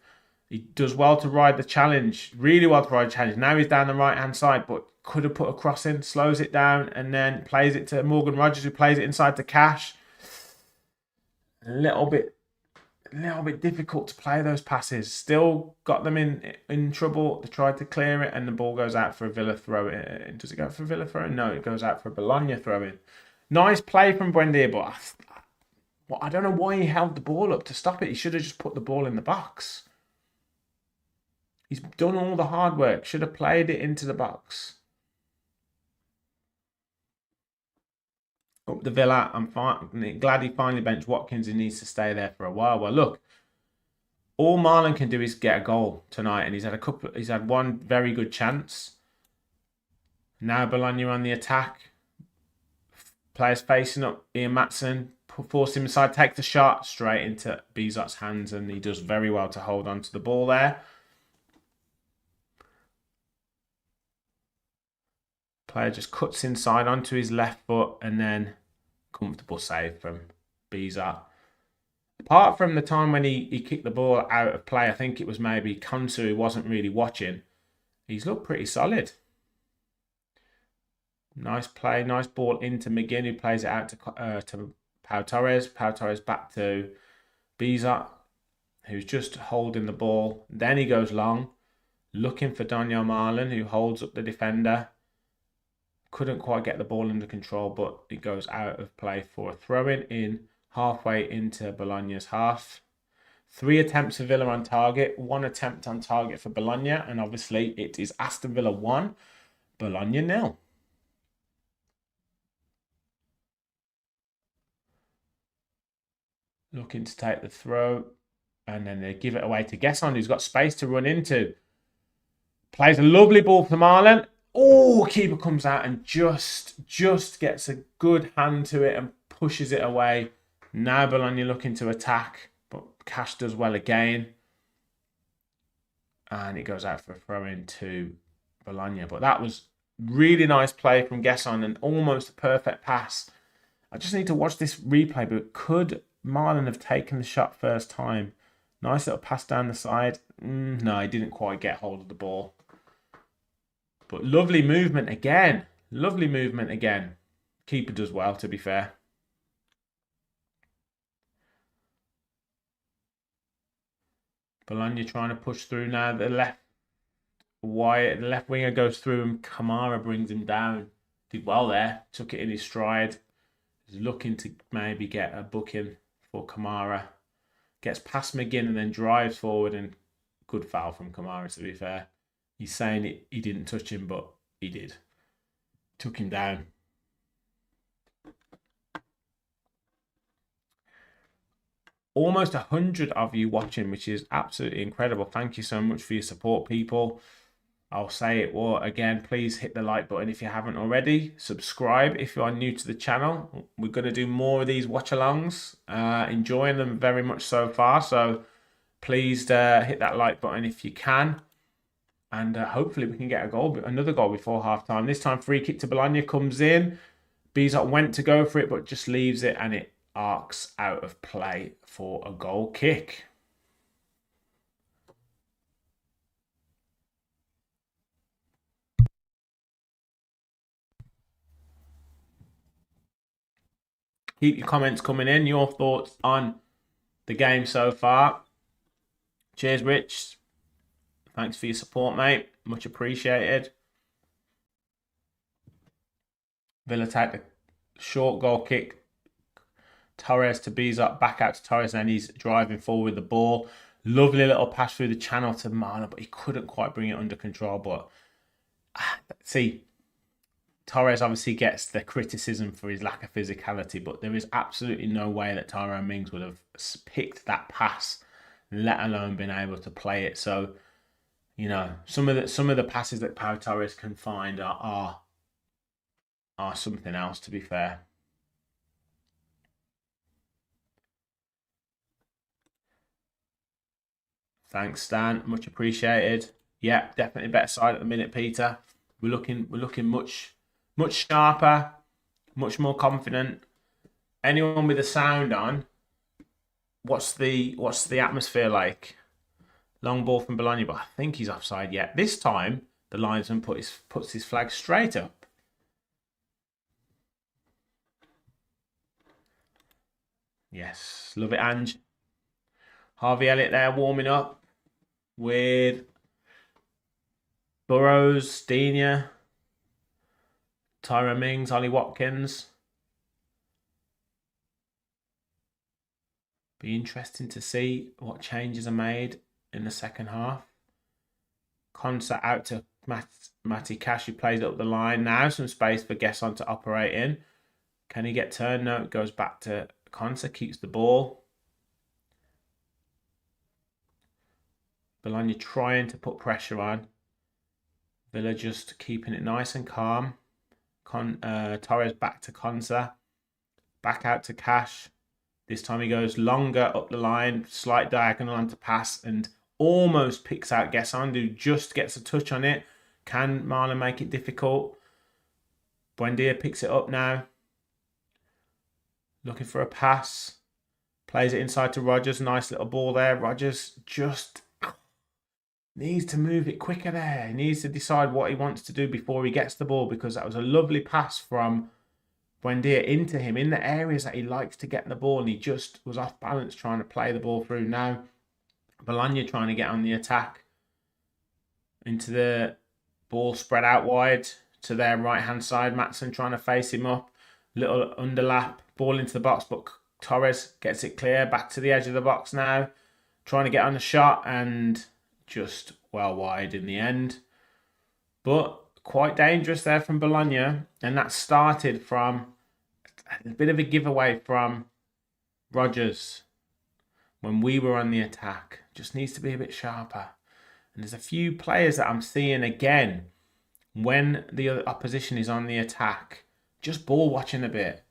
Speaker 2: He does well to ride the challenge, really well to ride the challenge. Now he's down the right-hand side, but could have put a cross in, slows it down, and then plays it to Morgan Rodgers, who plays it inside to Cash. A little bit difficult to play those passes. Still got them in trouble. They tried to clear it, and the ball goes out for a Villa throw-in. Does it go for a Villa throw-in? No, it goes out for a Bologna throw-in. Nice play from Buendia, but I don't know why he held the ball up to stop it. He should have just put the ball in the box. He's done all the hard work. Should have played it into the box. Up the Villa. I'm glad he finally benched Watkins. He needs to stay there for a while. Well, look, all Marlon can do is get a goal tonight, and he's had one very good chance. Now Bologna on the attack. Players facing up. Ian Matson forced him inside, takes the shot straight into Bizot's hands, and he does very well to hold on to the ball there. Player just cuts inside onto his left foot and then comfortable save from Bizot. Apart from the time when he kicked the ball out of play, I think it was maybe Konsa who wasn't really watching. He's looked pretty solid. Nice play, nice ball into McGinn, who plays it out to Pau Torres. Pau Torres back to Bizot, who's just holding the ball. Then he goes long, looking for Daniel Marlin, who holds up the defender. Couldn't quite get the ball under control, but it goes out of play for a throw-in in halfway into Bologna's half. 3 attempts for Villa on target, 1 attempt on target for Bologna, and obviously it is Aston Villa 1, Bologna 0. Looking to take the throw, and then they give it away to Gesson, who's got space to run into. Plays a lovely ball for Marlon. Oh, keeper comes out and just gets a good hand to it and pushes it away. Now Bologna looking to attack, but Cash does well again. And it goes out for a throw-in to Bologna. But that was really nice play from Gesson and almost a perfect pass. I just need to watch this replay, but could Marlon have taken the shot first time? Nice little pass down the side. No, he didn't quite get hold of the ball. But lovely movement again. Lovely movement again. Keeper does well, to be fair. Bologna trying to push through now. The left winger goes through and Kamara brings him down. Did well there. Took it in his stride. He's looking to maybe get a booking for Kamara. Gets past McGinn and then drives forward, and good foul from Kamara, to be fair. He's saying he didn't touch him, but he did. Took him down. Almost 100 of you watching, which is absolutely incredible. Thank you so much for your support, people. I'll say it again. Please hit the like button if you haven't already. Subscribe if you are new to the channel. We're going to do more of these watch-alongs. Enjoying them very much so far. So please hit that like button if you can. And hopefully we can get another goal before half-time. This time free kick to Bologna comes in. Bizot went to go for it, but just leaves it, and it arcs out of play for a goal kick. Keep your comments coming in. Your thoughts on the game so far. Cheers, Rich. Thanks for your support, mate. Much appreciated. Villa take the short goal kick. Torres to Bizot, back out to Torres, and he's driving forward with the ball. Lovely little pass through the channel to Marlon, but he couldn't quite bring it under control. But see, Torres obviously gets the criticism for his lack of physicality, but there is absolutely no way that Tyrone Mings would have picked that pass, let alone been able to play it. So, you know, some of the passes that Pau Torres can find are something else, to be fair. Thanks, Stan. Much appreciated. Yeah, definitely better side at the minute, Peter. We're looking much sharper, much more confident. Anyone with the sound on, what's the atmosphere like? Long ball from Bologna, but I think he's offside yet. This time, the linesman puts his flag straight up. Yes, love it, Ange. Harvey Elliott there warming up with Burrows, Dina, Tyrone Mings, Ollie Watkins. Be interesting to see what changes are made in the second half. Konsa out to Matty Cash, who plays up the line. Now some space for Gesson to operate in. Can he get turned? No, it goes back to Konsa, keeps the ball. Bologna trying to put pressure on. Villa just keeping it nice and calm. Torres back to Konsa. Back out to Cash. This time he goes longer up the line. Slight diagonal onto pass and almost picks out Gesson, who just gets a touch on it. Can Marlon make it difficult? Buendia picks it up now. Looking for a pass. Plays it inside to Rodgers. Nice little ball there. Rodgers just needs to move it quicker there. He needs to decide what he wants to do before he gets the ball, because that was a lovely pass from Buendia into him in the areas that he likes to get the ball, and he just was off balance trying to play the ball through. Now Bologna trying to get on the attack into the ball spread out wide to their right hand side. Maatsen trying to face him up. Little underlap, ball into the box, but Torres gets it clear back to the edge of the box now, trying to get on the shot, and just well wide in the end. But quite dangerous there from Bologna, and that started from a bit of a giveaway from Rodgers when we were on the attack. Just needs to be a bit sharper. And there's a few players that I'm seeing again when the opposition is on the attack, just ball watching a bit.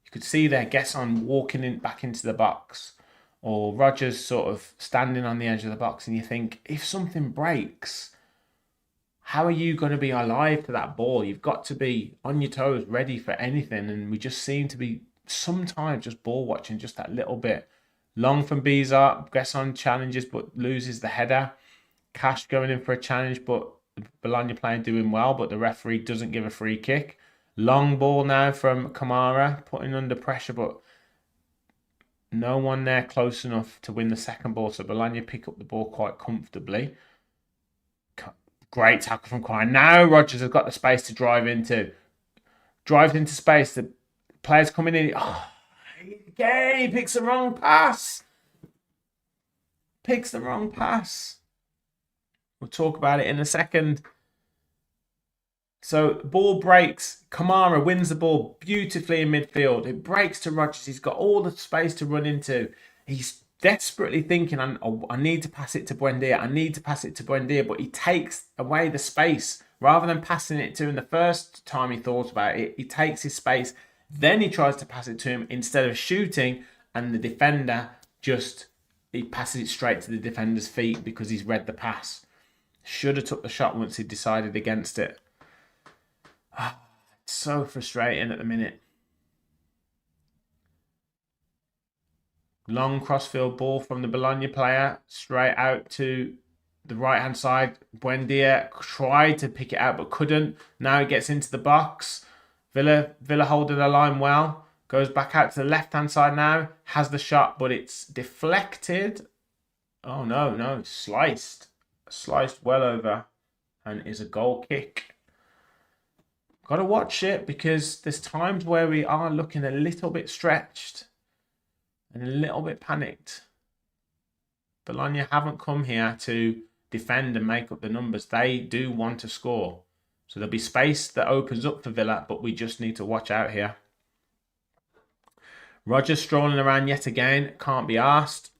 Speaker 2: You could see their Gesson walking back into the box, or Rodgers sort of standing on the edge of the box, and you think, if something breaks, how are you going to be alive to that ball? You've got to be on your toes, ready for anything. And we just seem to be sometimes just ball watching just that little bit. Long from Bizarre, Gesson challenges but loses the header. Cash going in for a challenge, but Bologna playing doing well, but the referee doesn't give a free kick. Long ball now from Kamara, putting under pressure, but no one there close enough to win the second ball. So Bologna pick up the ball quite comfortably. Great tackle from Quine. Now Rodgers has got the space to drive into. Drives into space. The players coming in. Oh, again, he picks the wrong pass. Picks the wrong pass. We'll talk about it in a second. So ball breaks. Kamara wins the ball beautifully in midfield. It breaks to Rodgers. He's got all the space to run into. He's desperately thinking, I need to pass it to Buendia. I need to pass it to Buendia. But he takes away the space. Rather than passing it to him the first time he thought about it, he takes his space. Then he tries to pass it to him instead of shooting. And the defender he passes it straight to the defender's feet because he's read the pass. Should have took the shot once he decided against it. It's so frustrating at the minute. Long crossfield ball from the Bologna player, straight out to the right-hand side. Buendia tried to pick it out but couldn't. Now he gets into the box. Villa holding the line well. Goes back out to the left-hand side now. Has the shot, but it's deflected. Oh, no. Sliced. Sliced well over. And is a goal kick. Got to watch it because there's times where we are looking a little bit stretched and a little bit panicked. Bologna haven't come here to defend and make up the numbers. They do want to score. So there'll be space that opens up for Villa, but we just need to watch out here. Rodgers strolling around yet again. Can't be arsed.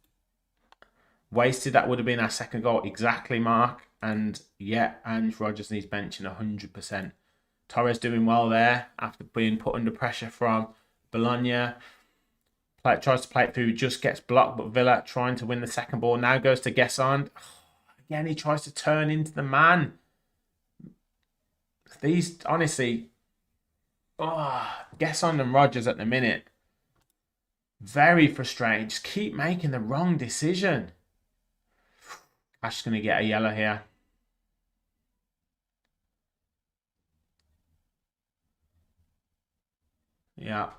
Speaker 2: Wasted. That would have been our second goal. Exactly, Mark. And Rodgers needs benching 100%. Torres doing well there after being put under pressure from Bologna. Tries to play it through, just gets blocked, but Villa trying to win the second ball. Now goes to Gesson. Again, he tries to turn into the man. These, honestly, Gesson and Rodgers at the minute, very frustrating. Just keep making the wrong decision. Ash's going to get a yellow here. Yeah.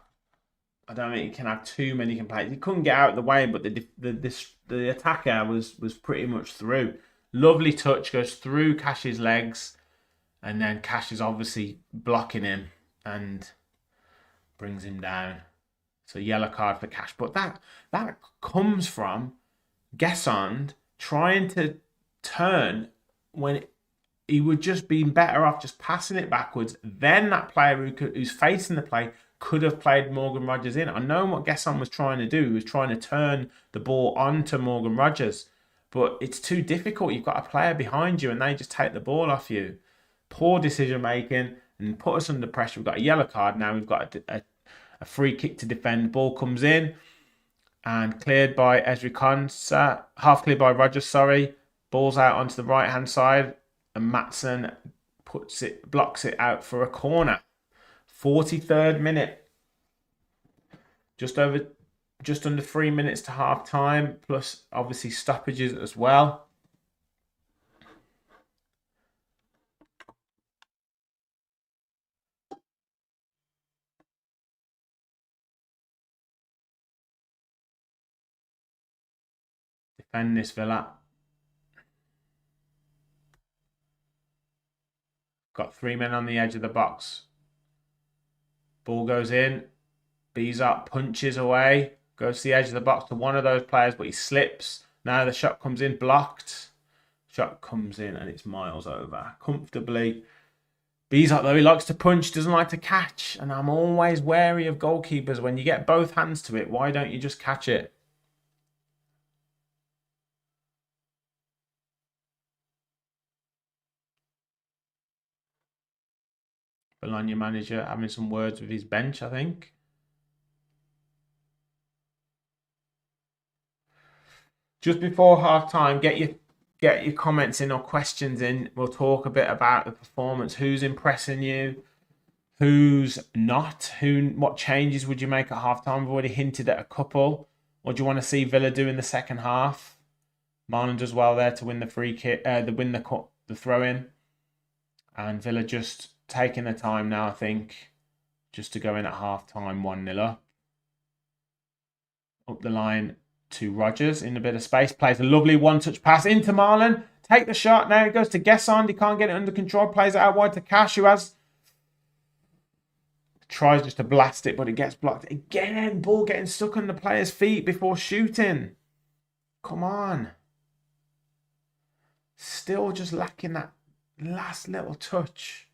Speaker 2: I don't think he can have too many complaints. He couldn't get out of the way, but the attacker was pretty much through. Lovely touch, goes through Cash's legs, and then Cash is obviously blocking him and brings him down. So yellow card for Cash. But that comes from Gesson trying to turn when he would just be better off just passing it backwards. Then that player who's facing the play could have played Morgan Rodgers in. I know what Gesson was trying to do. He was trying to turn the ball onto Morgan Rodgers. But it's too difficult. You've got a player behind you and they just take the ball off you. Poor decision making and put us under pressure. We've got a yellow card now. We've got a free kick to defend. Ball comes in and cleared by Ezri Konsa. Half cleared by Rodgers, sorry. Ball's out onto the right-hand side. And Maatsen blocks it out for a corner. 43rd minute. just under 3 minutes to half time, plus obviously stoppages as well. Defend this Villa. Got 3 men on the edge of the box. Ball goes in. Bees up, punches away. Goes to the edge of the box to one of those players, but he slips. Now the shot comes in, blocked. Shot comes in and it's miles over. Comfortably. Bees up though, he likes to punch, doesn't like to catch. And I'm always wary of goalkeepers. When you get both hands to it, why don't you just catch it? Bologna manager having some words with his bench, I think. Just before half time, get your comments in or questions in. We'll talk a bit about the performance. Who's impressing you? Who's not? What changes would you make at half time? I've already hinted at a couple. What do you want to see Villa do in the second half? Marlon does well there to win the free kick, the throw in, and Villa just taking the time now, I think, just to go in at half time 1-0 up the line to Rodgers in a bit of space. Plays a lovely one-touch pass into Marlon. Take the shot. Now it goes to Gesson. He can't get it under control. Plays it out wide to Cash, who tries just to blast it, but it gets blocked again. Ball getting stuck on the player's feet before shooting. Come on. Still just lacking that last little touch.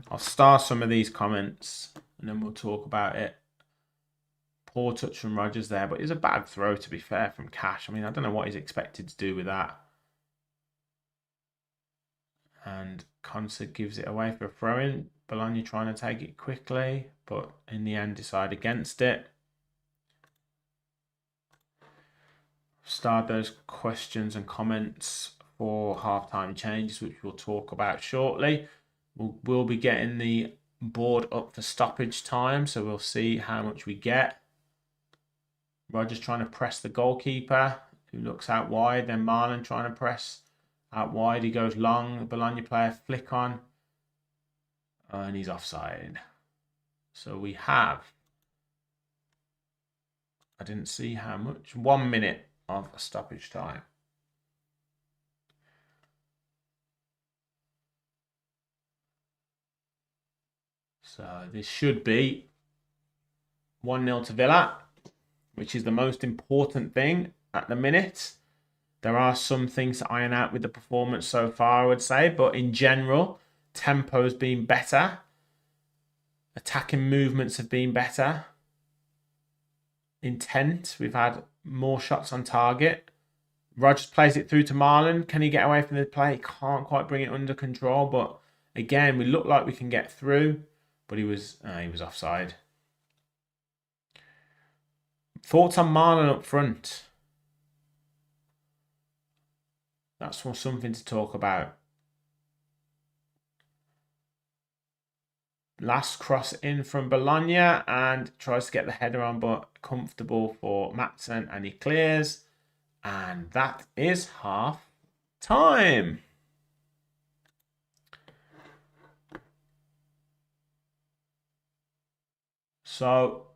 Speaker 2: I'll star some of these comments and then we'll talk about it. Poor touch from Rodgers there, but it's a bad throw, to be fair, from Cash. I mean, I don't know what he's expected to do with that. And Concert gives it away for a throw-in. Bologna trying to take it quickly, but in the end decide against it. Start those questions and comments for halftime changes, which we'll talk about shortly. We'll be getting the board up for stoppage time, so we'll see how much we get. Rodgers trying to press the goalkeeper, who looks out wide. Then Marlon trying to press out wide. He goes long. The Bologna player flick on. And he's offside. So we have, I didn't see how much, 1 minute of stoppage time. So this should be 1-0 to Villa, which is the most important thing at the minute. There are some things to iron out with the performance so far, I would say, but in general, tempo's been better. Attacking movements have been better. Intent, we've had more shots on target. Rodgers plays it through to Marlon. Can he get away from the play? He can't quite bring it under control, but again, we look like we can get through, but he was offside. Thoughts on Marlon up front? That's something to talk about. Last cross in from Bologna and tries to get the header on, but comfortable for Matson, and he clears. And that is half time. So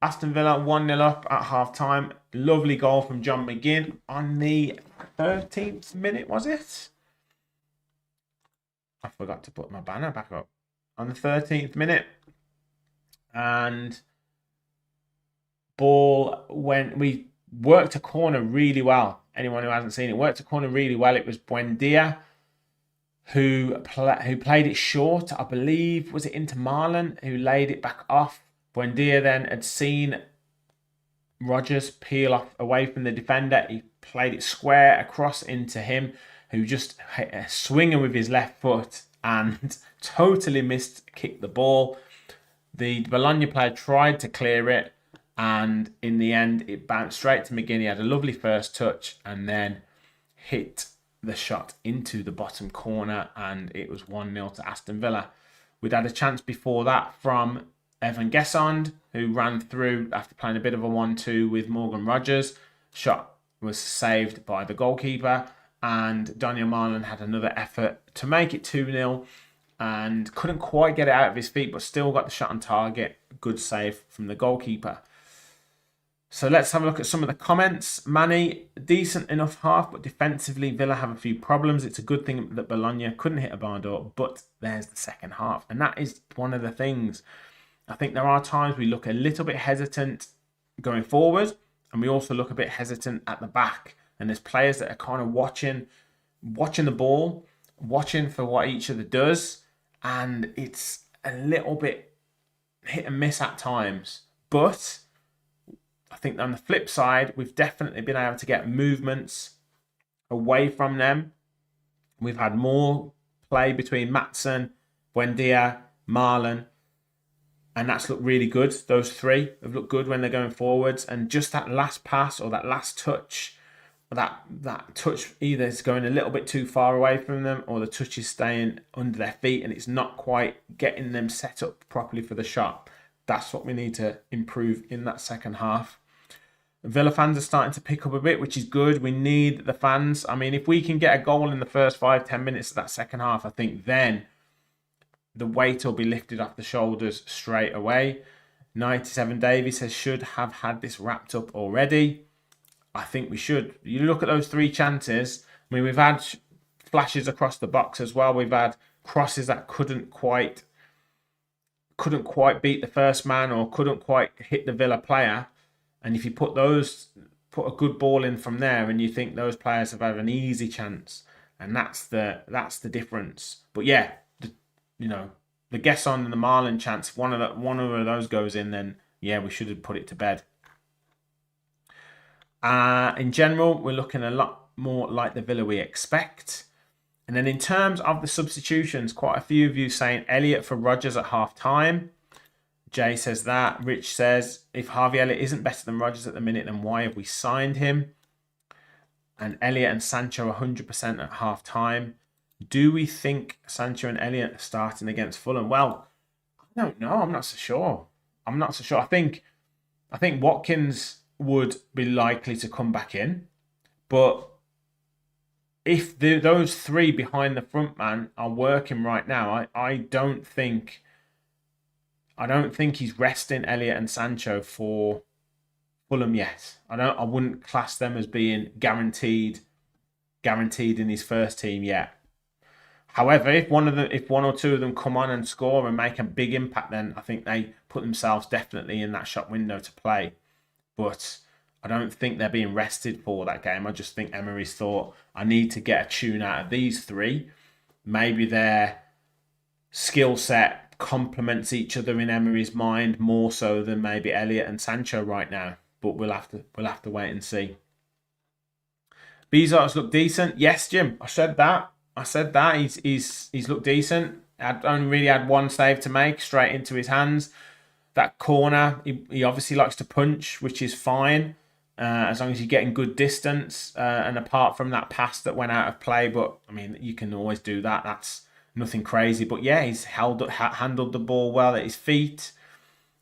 Speaker 2: Aston Villa 1-0 up at half time. Lovely goal from John McGinn on the 13th minute, was it? I forgot to put my banner back up. On the 13th minute. And ball, when we worked a corner really well. Anyone who hasn't seen it, worked a corner really well. It was Buendia who played it short. I believe, was it into Marlon, who laid it back off. Buendia then had seen Rodgers peel off away from the defender. He played it square across into him, who just swinging with his left foot and totally kicked the ball. The Bologna player tried to clear it, and in the end, it bounced straight to McGinn. He had a lovely first touch and then hit the shot into the bottom corner, and it was 1-0 to Aston Villa. We'd had a chance before that from Evan Gessond, who ran through after playing a bit of a 1-2 with Morgan Rogers. Shot was saved by the goalkeeper, and Daniel Marlon had another effort to make it 2-0 and couldn't quite get it out of his feet, but still got the shot on target. Good save from the goalkeeper. So let's have a look at some of the comments. Manny, decent enough half, but defensively Villa have a few problems. It's a good thing that Bologna couldn't hit a barn door, but there's the second half. And that is one of the things. I think there are times we look a little bit hesitant going forward, and we also look a bit hesitant at the back. And there's players that are kind of watching the ball, watching for what each other does, and it's a little bit hit and miss at times. But I think on the flip side, we've definitely been able to get movements away from them. We've had more play between Maatsen, Buendia, Marlon, and that's looked really good. Those three have looked good when they're going forwards. And just that last pass or that last touch, that touch either is going a little bit too far away from them, or the touch is staying under their feet and it's not quite getting them set up properly for the shot. That's what we need to improve in that second half. Villa fans are starting to pick up a bit, which is good. We need the fans. I mean, if we can get a goal in the first 5-10 minutes of that second half, I think then the weight will be lifted off the shoulders straight away. 97 Davies says, should have had this wrapped up already. I think we should. You look at those 3 chances. I mean, we've had flashes across the box as well. We've had crosses that couldn't quite beat the first man or couldn't quite hit the Villa player. And if you put a good ball in from there, and you think those players have had an easy chance, and that's the difference. But yeah, the Gesson and the Marlon chance, one of those goes in, then yeah, we should have put it to bed. In general, we're looking a lot more like the Villa we expect. And then in terms of the substitutions, quite a few of you saying Elliott for Rodgers at half time. Jay says that. Rich says, if Harvey Elliott isn't better than Rodgers at the minute, then why have we signed him? And Elliott and Sancho 100% at half time. Do we think Sancho and Elliott are starting against Fulham? Well, I don't know. I'm not so sure. I think Watkins would be likely to come back in. But if those 3 behind the front man are working right now, I don't think he's resting Elliott and Sancho for Fulham yet. I wouldn't class them as being guaranteed in his first team yet. However, if one or two of them come on and score and make a big impact, then I think they put themselves definitely in that shop window to play. But I don't think they're being rested for that game. I just think Emery's thought, I need to get a tune out of these 3. Maybe their skill set complements each other in Emery's mind more so than maybe Elliott and Sancho right now. But we'll have to wait and see. Bezos looked decent. Yes, Jim, I said that. He's looked decent. Only really had 1 save to make, straight into his hands. That corner, he obviously likes to punch, which is fine, as long as you're getting good distance. And apart from that pass that went out of play, but I mean, you can always do that. That's nothing crazy. But yeah, he's handled the ball well at his feet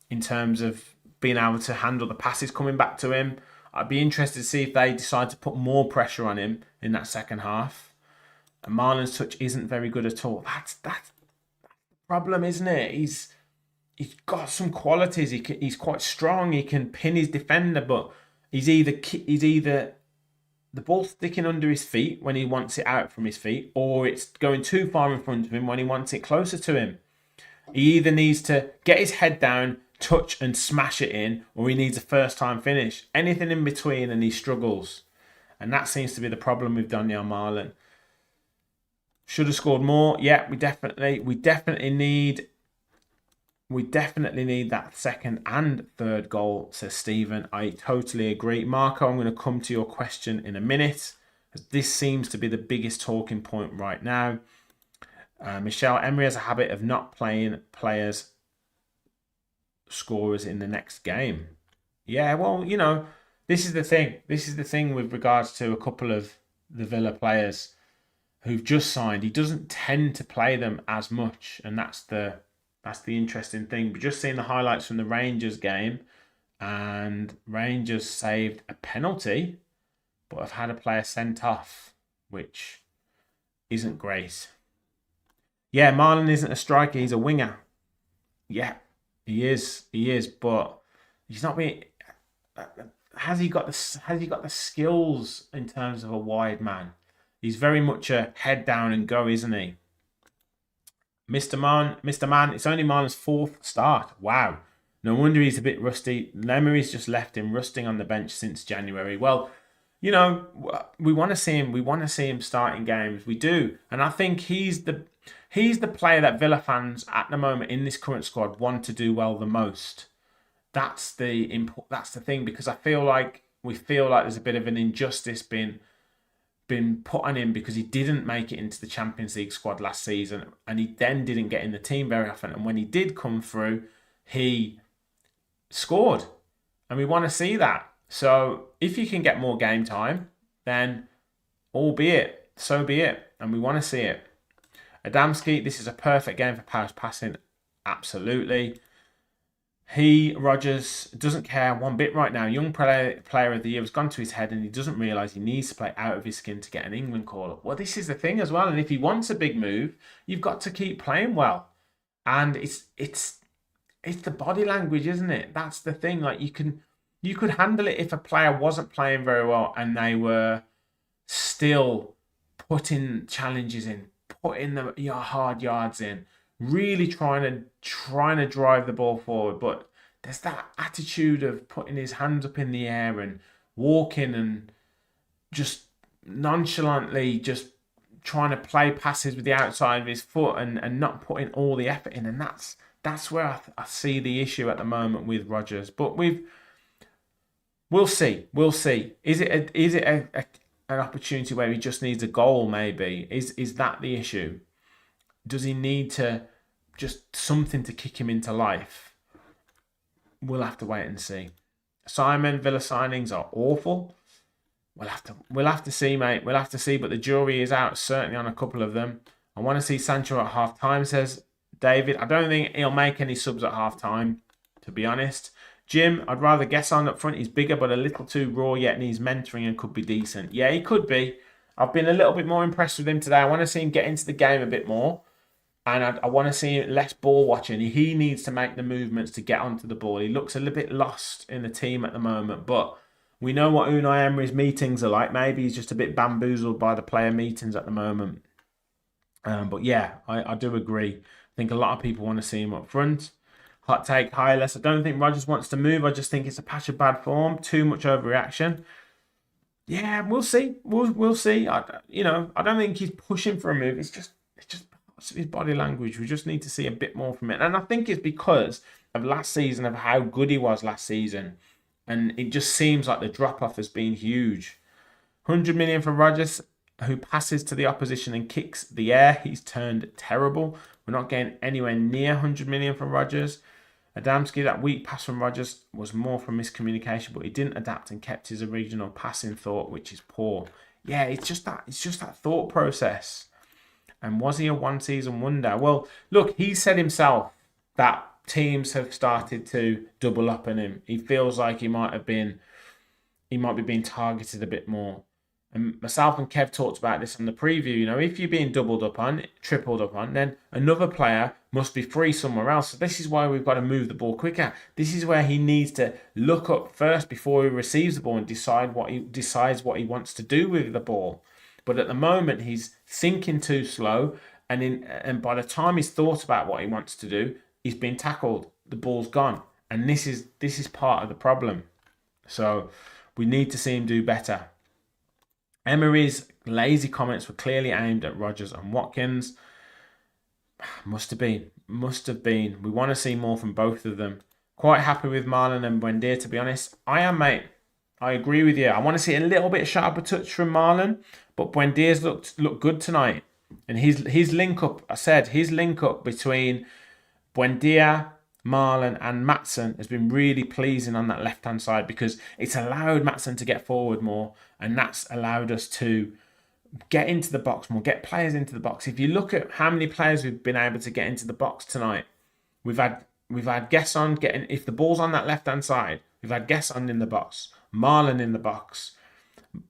Speaker 2: in terms of being able to handle the passes coming back to him. I'd be interested to see if they decide to put more pressure on him in that second half. And Marlon's touch isn't very good at all. That's the problem, isn't it? He's got some qualities. He's quite strong. He can pin his defender, but he's either the ball sticking under his feet when he wants it out from his feet, or it's going too far in front of him when he wants it closer to him. He either needs to get his head down, touch and smash it in, or he needs a first-time finish. Anything in between and he struggles. And that seems to be the problem with Daniel Marlon. Should have scored more. Yeah, we definitely need that second and third goal, says Stephen. I totally agree. Marco, I'm going to come to your question in a minute, because this seems to be the biggest talking point right now. Michelle, Emery has a habit of not playing scorers in the next game. Yeah, well, this is the thing. This is the thing with regards to a couple of the Villa players who've just signed. He doesn't tend to play them as much, and that's the That's the interesting thing. But just seeing the highlights from the Rangers game, and Rangers saved a penalty, but have had a player sent off, which isn't great. Yeah, Marlon isn't a striker, he's a winger. Yeah, he is, but he's not being. Has he got the skills in terms of a wide man? He's very much a head down and go, isn't he? Mr. Man, it's only Marlon's 4th start. Wow. No wonder he's a bit rusty. Emery's just left him rusting on the bench since January. Well, you know, we want to see him. We want to see him starting games. We do, and I think he's the player that Villa fans at the moment in this current squad want to do well the most. That's the thing, because I feel like there's a bit of an injustice been put on him because he didn't make it into the Champions League squad last season, and he then didn't get in the team very often. And when he did come through, he scored, and we want to see that. So if you can get more game time, then albeit, so be it, and we want to see it. Adamski, this is a perfect game for pass passing, absolutely. Rodgers doesn't care one bit right now. Young player of the year has gone to his head, and he doesn't realise he needs to play out of his skin to get an England call-up. Well, this is the thing as well, and if he wants a big move, you've got to keep playing well. And it's the body language, isn't it? That's the thing. Like, you could handle it if a player wasn't playing very well and they were still putting challenges in, putting the hard yards in, really trying to drive the ball forward. But there's that attitude of putting his hands up in the air and walking and just nonchalantly just trying to play passes with the outside of his foot and not putting all the effort in. And that's where I see the issue at the moment with Rodgers. But we'll see. Is it an opportunity where he just needs a goal? Maybe is that the issue? Does he need to just something to kick him into life? We'll have to wait and see. Simon, Villa signings are awful. We'll have to see, mate. We'll have to see, but the jury is out certainly on a couple of them. I want to see Sancho at half time, says David. I don't think he'll make any subs at half time, to be honest. Jim, I'd rather guess on up front. He's bigger but a little too raw, yet needs mentoring and could be decent. Yeah, he could be. I've been a little bit more impressed with him today. I want to see him get into the game a bit more. And I want to see less ball watching. He needs to make the movements to get onto the ball. He looks a little bit lost in the team at the moment. But we know what Unai Emery's meetings are like. Maybe he's just a bit bamboozled by the player meetings at the moment. But yeah, I do agree. I think a lot of people want to see him up front. Hot take, Hireless. I don't think Rodgers wants to move. I just think it's a patch of bad form. Too much overreaction. Yeah, we'll see. We'll see. I don't think he's pushing for a move. It's just parts of his body language. We just need to see a bit more from it. And I think it's because of last season, of how good he was last season. And it just seems like the drop-off has been huge. 100 million for Rodgers, who passes to the opposition and kicks the air. He's turned terrible. We're not getting anywhere near 100 million from Rodgers. Adamski, that weak pass from Rodgers was more from miscommunication, but he didn't adapt and kept his original passing thought, which is poor. Yeah, it's just that thought process. And was he a one-season wonder? Well, look, he said himself that teams have started to double up on him. He feels like he might be being targeted a bit more. And myself and Kev talked about this on the preview. You know, if you're being doubled up on, tripled up on, then another player must be free somewhere else. So this is why we've got to move the ball quicker. This is where he needs to look up first before he receives the ball and decides what he wants to do with the ball. But at the moment, he's thinking too slow, and by the time he's thought about what he wants to do, he's been tackled. The ball's gone, and this is part of the problem. So we need to see him do better. Emery's lazy comments were clearly aimed at Rodgers and Watkins. Must have been. We want to see more from both of them. Quite happy with Marlon and Buendia, to be honest. I am, mate. I agree with you. I want to see a little bit sharper touch from Marlon, but Buendia's looked good tonight. And his link up between Buendia, Marlon and Maatsen has been really pleasing on that left-hand side, because it's allowed Maatsen to get forward more, and that's allowed us to get into the box more, get players into the box. If you look at how many players we've been able to get into the box tonight, We've had Gesson getting, if the ball's on that left hand side, we've had Gesson in the box, Marlon in the box,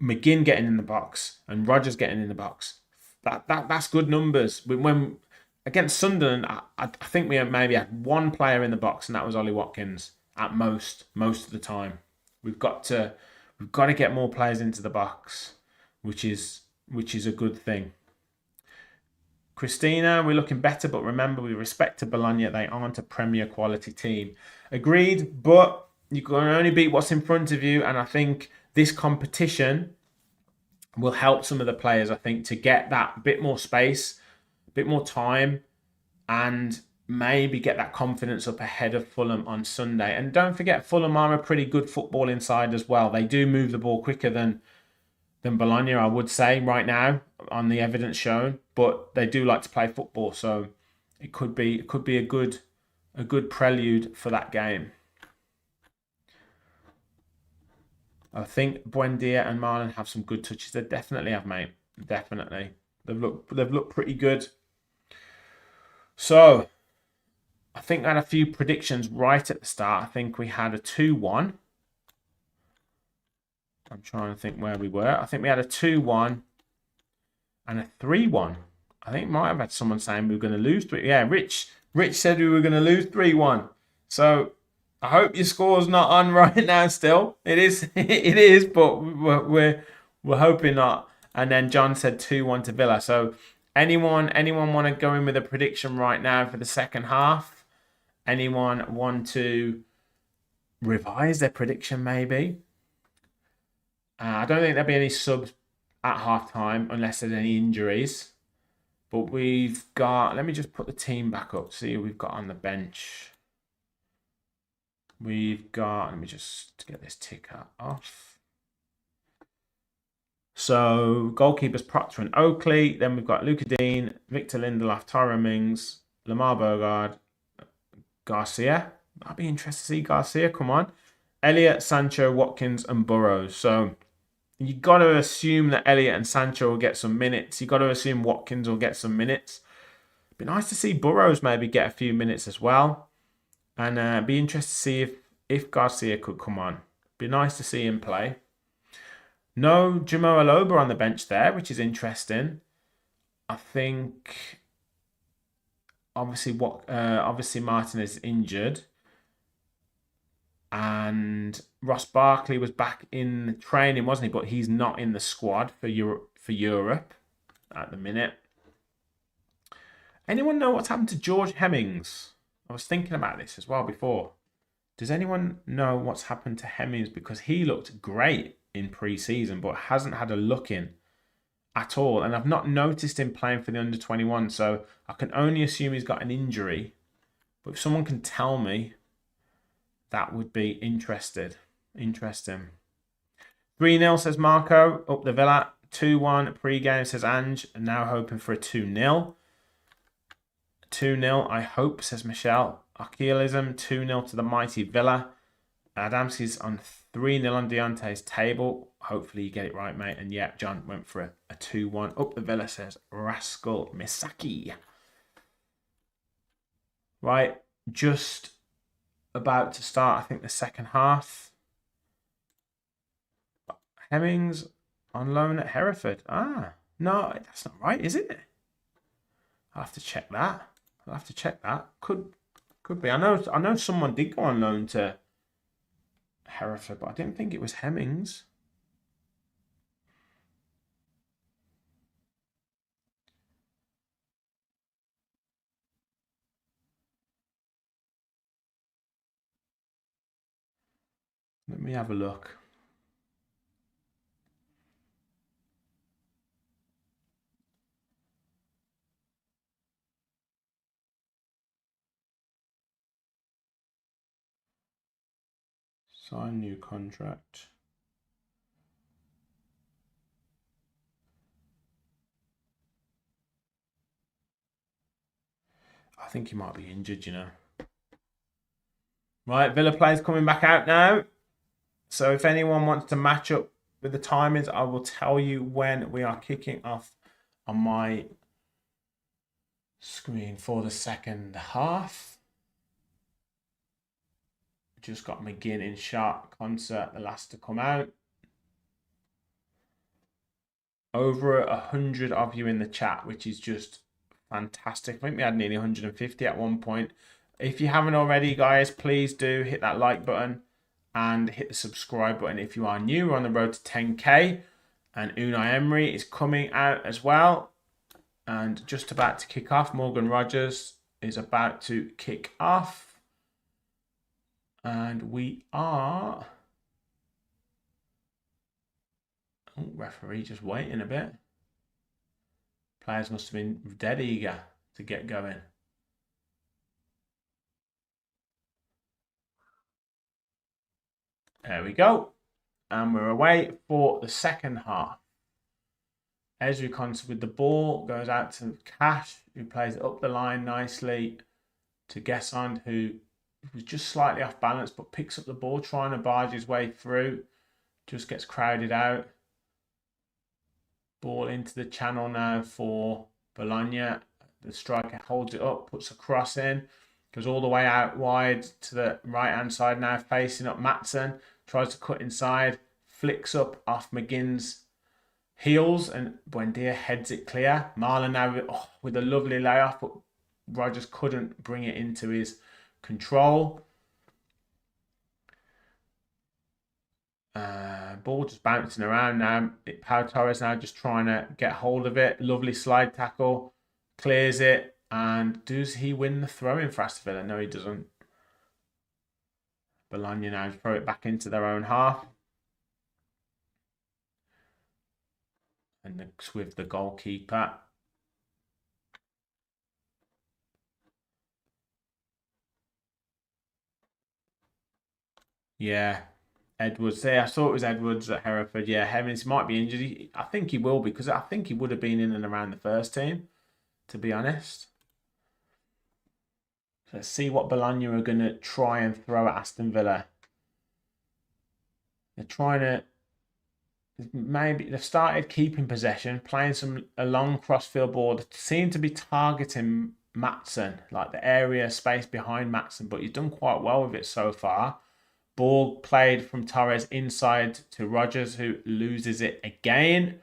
Speaker 2: McGinn getting in the box, and Rogers getting in the box. That's good numbers. When against Sunderland, I think we maybe had one player in the box, and that was Ollie Watkins at most of the time. We've got to get more players into the box, which is a good thing. Christina, we're looking better, but remember, with respect to Bologna, they aren't a Premier quality team. Agreed, but you can only beat what's in front of you, and I think this competition will help some of the players, I think, to get that bit more space, a bit more time, and maybe get that confidence up ahead of Fulham on Sunday. And don't forget, Fulham are a pretty good footballing side as well. They do move the ball quicker than Bologna, I would say, right now, on the evidence shown. But they do like to play football, so it could be a good prelude for that game. I think Buendia and Marlon have some good touches. They definitely have, mate. Definitely. They've looked pretty good. So, I think I had a few predictions right at the start. I think we had a 2-1. I'm trying to think where we were. I think we had a 2-1 and a 3-1. I think might have had someone saying we were going to lose 3. Yeah, Rich said we were going to lose 3-1. So I hope your score's not on right now still. It is, but we're hoping not. And then John said 2-1 to Villa. So anyone want to go in with a prediction right now for the second half? Anyone want to revise their prediction maybe? I don't think there'll be any subs at half time unless there's any injuries. But we've got, let me just put the team back up, see who we've got on the bench. We've got, let me just get this ticker off. So goalkeepers Proctor and Oakley. Then we've got Luca Dean, Victor Lindelof, Tyrone Mings, Lamar Burgard, Garcia. I'd be interested to see Garcia, come on. Elliott, Sancho, Watkins and Burrows. So you got to assume that Elliott and Sancho will get some minutes. You got to assume Watkins will get some minutes. It'd be nice to see Burrows maybe get a few minutes as well. And be interested to see if Garcia could come on. Be nice to see him play. No Jamo Aloba on the bench there, which is interesting. I think obviously Martin is injured. And Ross Barkley was back in training, wasn't he? But he's not in the squad for Europe at the minute. Anyone know what's happened to George Hemmings? I was thinking about this as well before. Does anyone know what's happened to Hemmings? Because he looked great in pre-season, but hasn't had a look in at all. And I've not noticed him playing for the under-21, so I can only assume he's got an injury. But if someone can tell me, that would be interesting. 3-0 says Marco, up the Villa. 2-1 pre-game says Ange, and now hoping for a 2-0. 2-0, I hope, says Michelle. Archealism, 2-0 to the mighty Villa. Adamski's on 3-0 on Deontay's table. Hopefully you get it right, mate. And yeah, John went for a 2-1. Up the Villa, says Rascal Misaki. Right, just about to start, I think, the second half. Hemmings on loan at Hereford. No, that's not right, is it? I'll have to check that. Could be. I know someone did go on loan to Hereford, but I didn't think it was Hemmings. Let me have a look. Sign new contract. I think he might be injured, you know. Right, Villa players coming back out now. So if anyone wants to match up with the timings, I will tell you when we are kicking off on my screen for the second half. just got McGinn in sharp concert, the last to come out. Over 100 of you in the chat, which is just fantastic. I think we had nearly 150 at one point. If you haven't already, guys, please do hit that like button and hit the subscribe button if you are new. We're on the road to 10k, and Unai Emery is coming out as well and just about to kick off. Morgan Rogers is about to kick off, and we are... Oh, referee just waiting a bit. Players must have been dead eager to get going. There we go. And we're away for the second half. Ezri Konsa with the ball, goes out to Cash, who plays it up the line nicely to Gesson, who was just slightly off balance, but picks up the ball, trying to barge his way through. Just gets crowded out. Ball into the channel now for Bologna. The striker holds it up, puts a cross in, goes all the way out wide to the right-hand side now, facing up Maatsen. Tries to cut inside, flicks up off McGinn's heels, and Buendia heads it clear. Marlon now with a lovely layoff, but Rogers couldn't bring it into his control. Ball just bouncing around now. Pau Torres now just trying to get hold of it. Lovely slide tackle. Clears it. And does he win the throw-in for Aston Villa? No, he doesn't. Bologna now throw it back into their own half. And it's with the goalkeeper. Yeah. Edwards there. I thought it was Edwards at Hereford. Yeah, Hemmings might be injured. I think he will be, because I think he would have been in and around the first team, to be honest. So let's see what Bologna are going to try and throw at Aston Villa. They're trying to... Maybe they've started keeping possession, playing a long crossfield ball. They seem to be targeting Maatsen, like the area space behind Maatsen, but he's done quite well with it so far. Ball played from Torres inside to Rogers, who loses it again.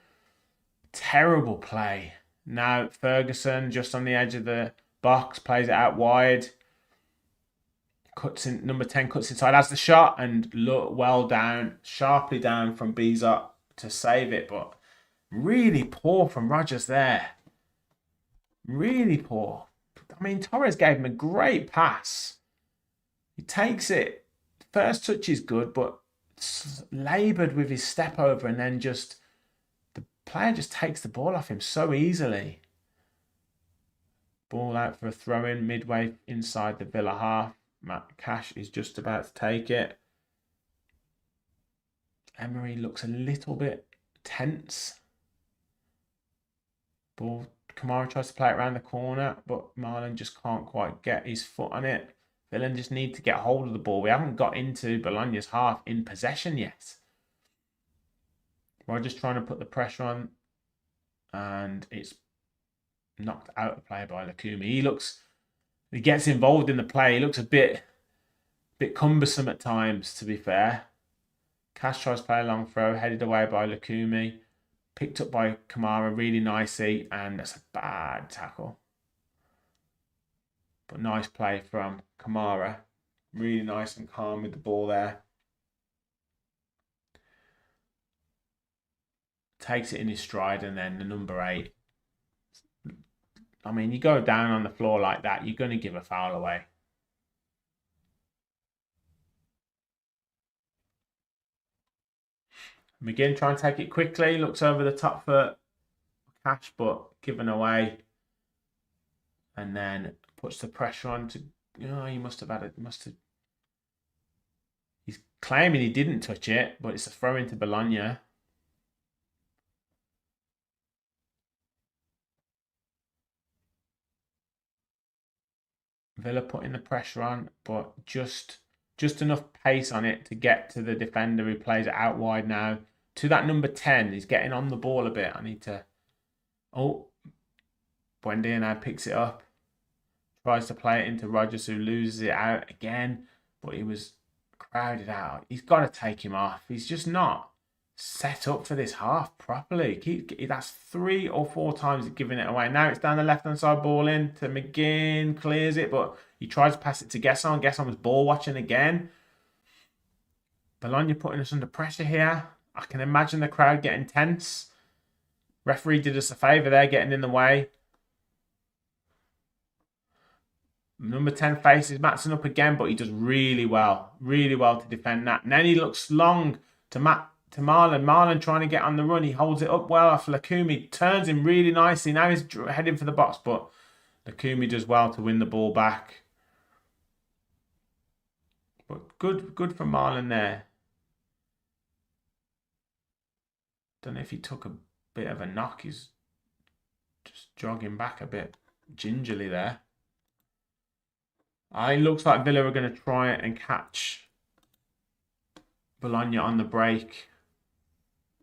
Speaker 2: Terrible play. Now Ferguson just on the edge of the box, plays it out wide. Cuts in, number 10 cuts inside, has the shot, and look well down, sharply down from Bizot to save it, but really poor from Rogers there. Really poor. I mean, Torres gave him a great pass. He takes it. First touch is good, but laboured with his step over, and then just the player just takes the ball off him so easily. Ball out for a throw-in midway inside the Villa half. Matt Cash is just about to take it. Emery looks a little bit tense. Ball, Kamara tries to play it around the corner, but Marlon just can't quite get his foot on it. Villa just need to get hold of the ball. We haven't got into Bologna's half in possession yet. Rogers trying to put the pressure on, and it's knocked out of play by Lukumi. He gets involved in the play. He looks a bit cumbersome at times, to be fair. Cash tries to play a long throw, headed away by Lukumi. Picked up by Kamara really nicely, and that's a bad tackle. But nice play from Kamara. Really nice and calm with the ball there. Takes it in his stride, and then the number 8. I mean, you go down on the floor like that, you're going to give a foul away. McGinn trying to take it quickly. Looks over the top for Cash, but given away. And then puts the pressure on to... Oh, he must have had it. He's claiming he didn't touch it, but it's a throw into Bologna. Villa putting the pressure on, but just enough pace on it to get to the defender who plays it out wide now. To that number 10, he's getting on the ball a bit. I need to... Oh, Buendia now picks it up. Tries to play it into Rogers, who loses it out again. But he was crowded out. He's got to take him off. He's just not set up for this half properly. That's 3 or 4 times giving it away. Now it's down the left-hand side, ball in to McGinn, clears it, but he tries to pass it to Gesson. Gesson was ball watching again. Bologna putting us under pressure here. I can imagine the crowd getting tense. Referee did us a favour there, getting in the way. Number 10 faces Maatsen up again, but he does really well to defend that. And then he looks long to Marlon. Marlon trying to get on the run. He holds it up well off Lukumi. Turns him really nicely. Now he's heading for the box, but Lukumi does well to win the ball back. But good for Marlon there. Don't know if he took a bit of a knock. He's just jogging back a bit gingerly there. It looks like Villa are going to try and catch Bologna on the break.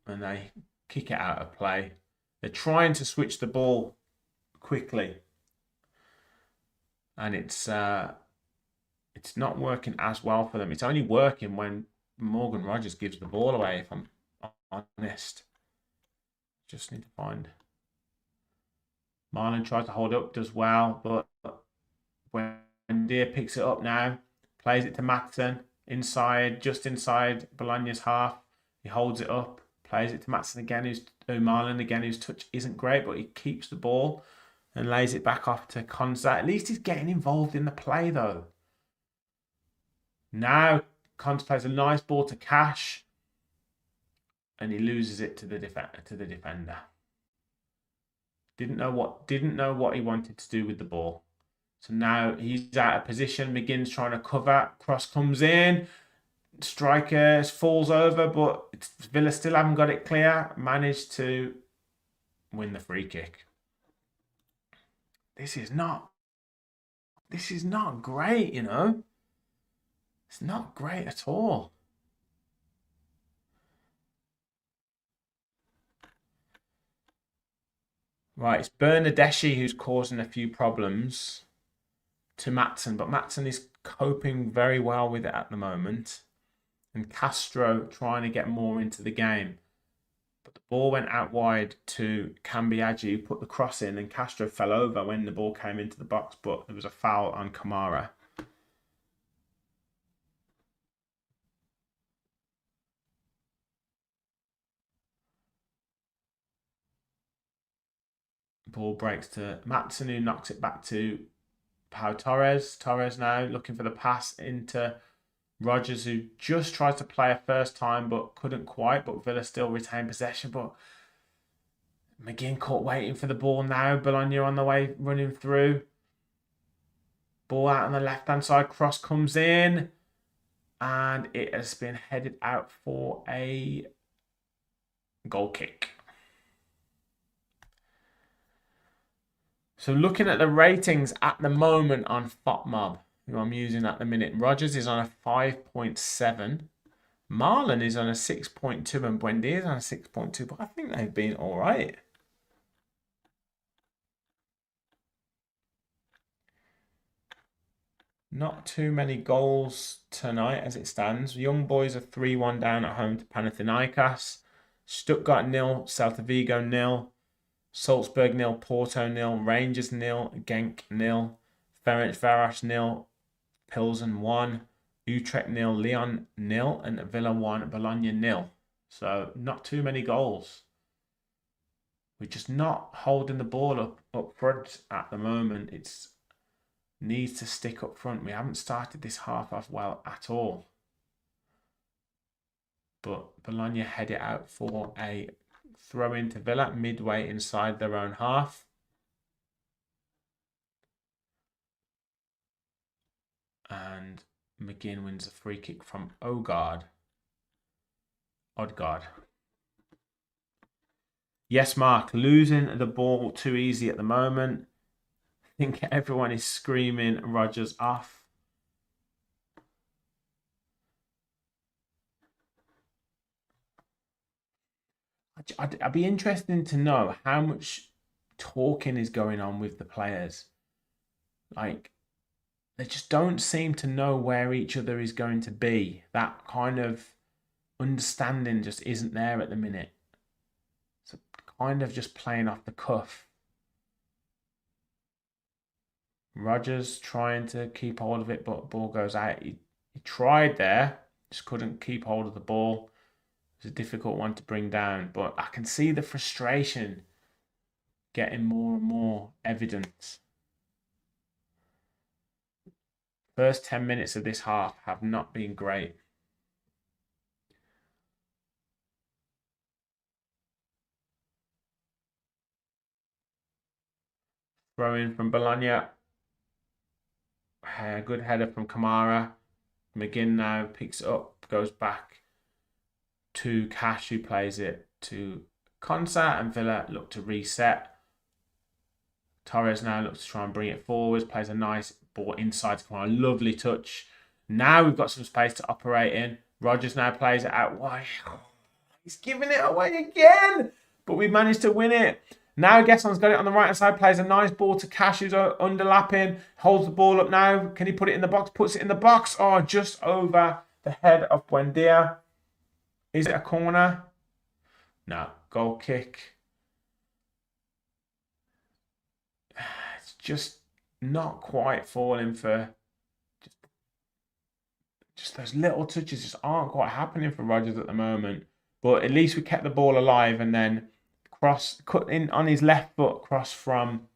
Speaker 2: And they kick it out of play. They're trying to switch the ball quickly. And it's not working as well for them. It's only working when Morgan Rogers gives the ball away, if I'm honest. Just need to find. Marlon tries to hold up, does well, but when Deer picks it up now, plays it to Maatsen inside, just inside Bologna's half. He holds it up, plays it to Maatsen again, Marlon again, whose touch isn't great, but he keeps the ball and lays it back off to Konsa. At least he's getting involved in the play though. Now Konsa plays a nice ball to Cash, and he loses it to the defender. Didn't know what he wanted to do with the ball. So now he's out of position. McGinn's trying to cover. Cross comes in. Striker falls over, but Villa still haven't got it clear. Managed to win the free kick. This is not great, you know. It's not great at all. Right, it's Bernardeschi who's causing a few problems to Maatsen, but Maatsen is coping very well with it at the moment. And Castro trying to get more into the game. But the ball went out wide to Cambiaggi, who put the cross in, and Castro fell over when the ball came into the box, but there was a foul on Kamara. Ball breaks to Maatsen, who knocks it back to Pau Torres. Torres now looking for the pass into Rogers, who just tried to play a first time but couldn't quite. But Villa still retain possession. But McGinn caught waiting for the ball now. Bologna on the way running through. Ball out on the left-hand side. Cross comes in. And it has been headed out for a goal kick. So looking at the ratings at the moment on FOTMob, who I'm using at the minute, Rogers is on a 5.7. Marlon is on a 6.2 and Buendia is on a 6.2, but I think they've been all right. Not too many goals tonight as it stands. Young Boys are 3-1 down at home to Panathinaikos. Stuttgart 0, Celta Vigo 0. Salzburg 0, Porto 0, Rangers 0, Genk 0, Ferencváros 0, Pilsen 1, Utrecht 0, Lyon 0, and Villa 1, Bologna 0. So not too many goals. We're just not holding the ball up front at the moment. It needs to stick up front. We haven't started this half off well at all. But Bologna head it out for a throw into Villa midway inside their own half. And McGinn wins a free kick from Odegaard. Yes, Mark, losing the ball too easy at the moment. I think everyone is screaming Rogers off. I'd be interested to know how much talking is going on with the players. Like, they just don't seem to know where each other is going to be. That kind of understanding just isn't there at the minute. So kind of just playing off the cuff. Rodgers trying to keep hold of it, but ball goes out. He tried there, just couldn't keep hold of the ball. It was a difficult one to bring down, but I can see the frustration getting more and more evident. First 10 minutes of this half have not been great. Throw in from Bologna. Good header from Kamara. McGinn now picks it up, goes back to Cash, who plays it to Konsa, and Villa look to reset. Torres now looks to try and bring it forwards, plays a nice ball inside to Kamara. Lovely touch. Now we've got some space to operate in. Rodgers now plays it out wide. He's giving it away again, but we managed to win it. Now Gesson's got it on the right-hand side, plays a nice ball to Cash, who's underlapping, holds the ball up now. Can he put it in the box? Puts it in the box. Oh, just over the head of Buendia. Is it a corner? No, goal kick. It's just not quite falling for... Just those little touches just aren't quite happening for Rodgers at the moment. But at least we kept the ball alive, and then cut in on his left foot, cross from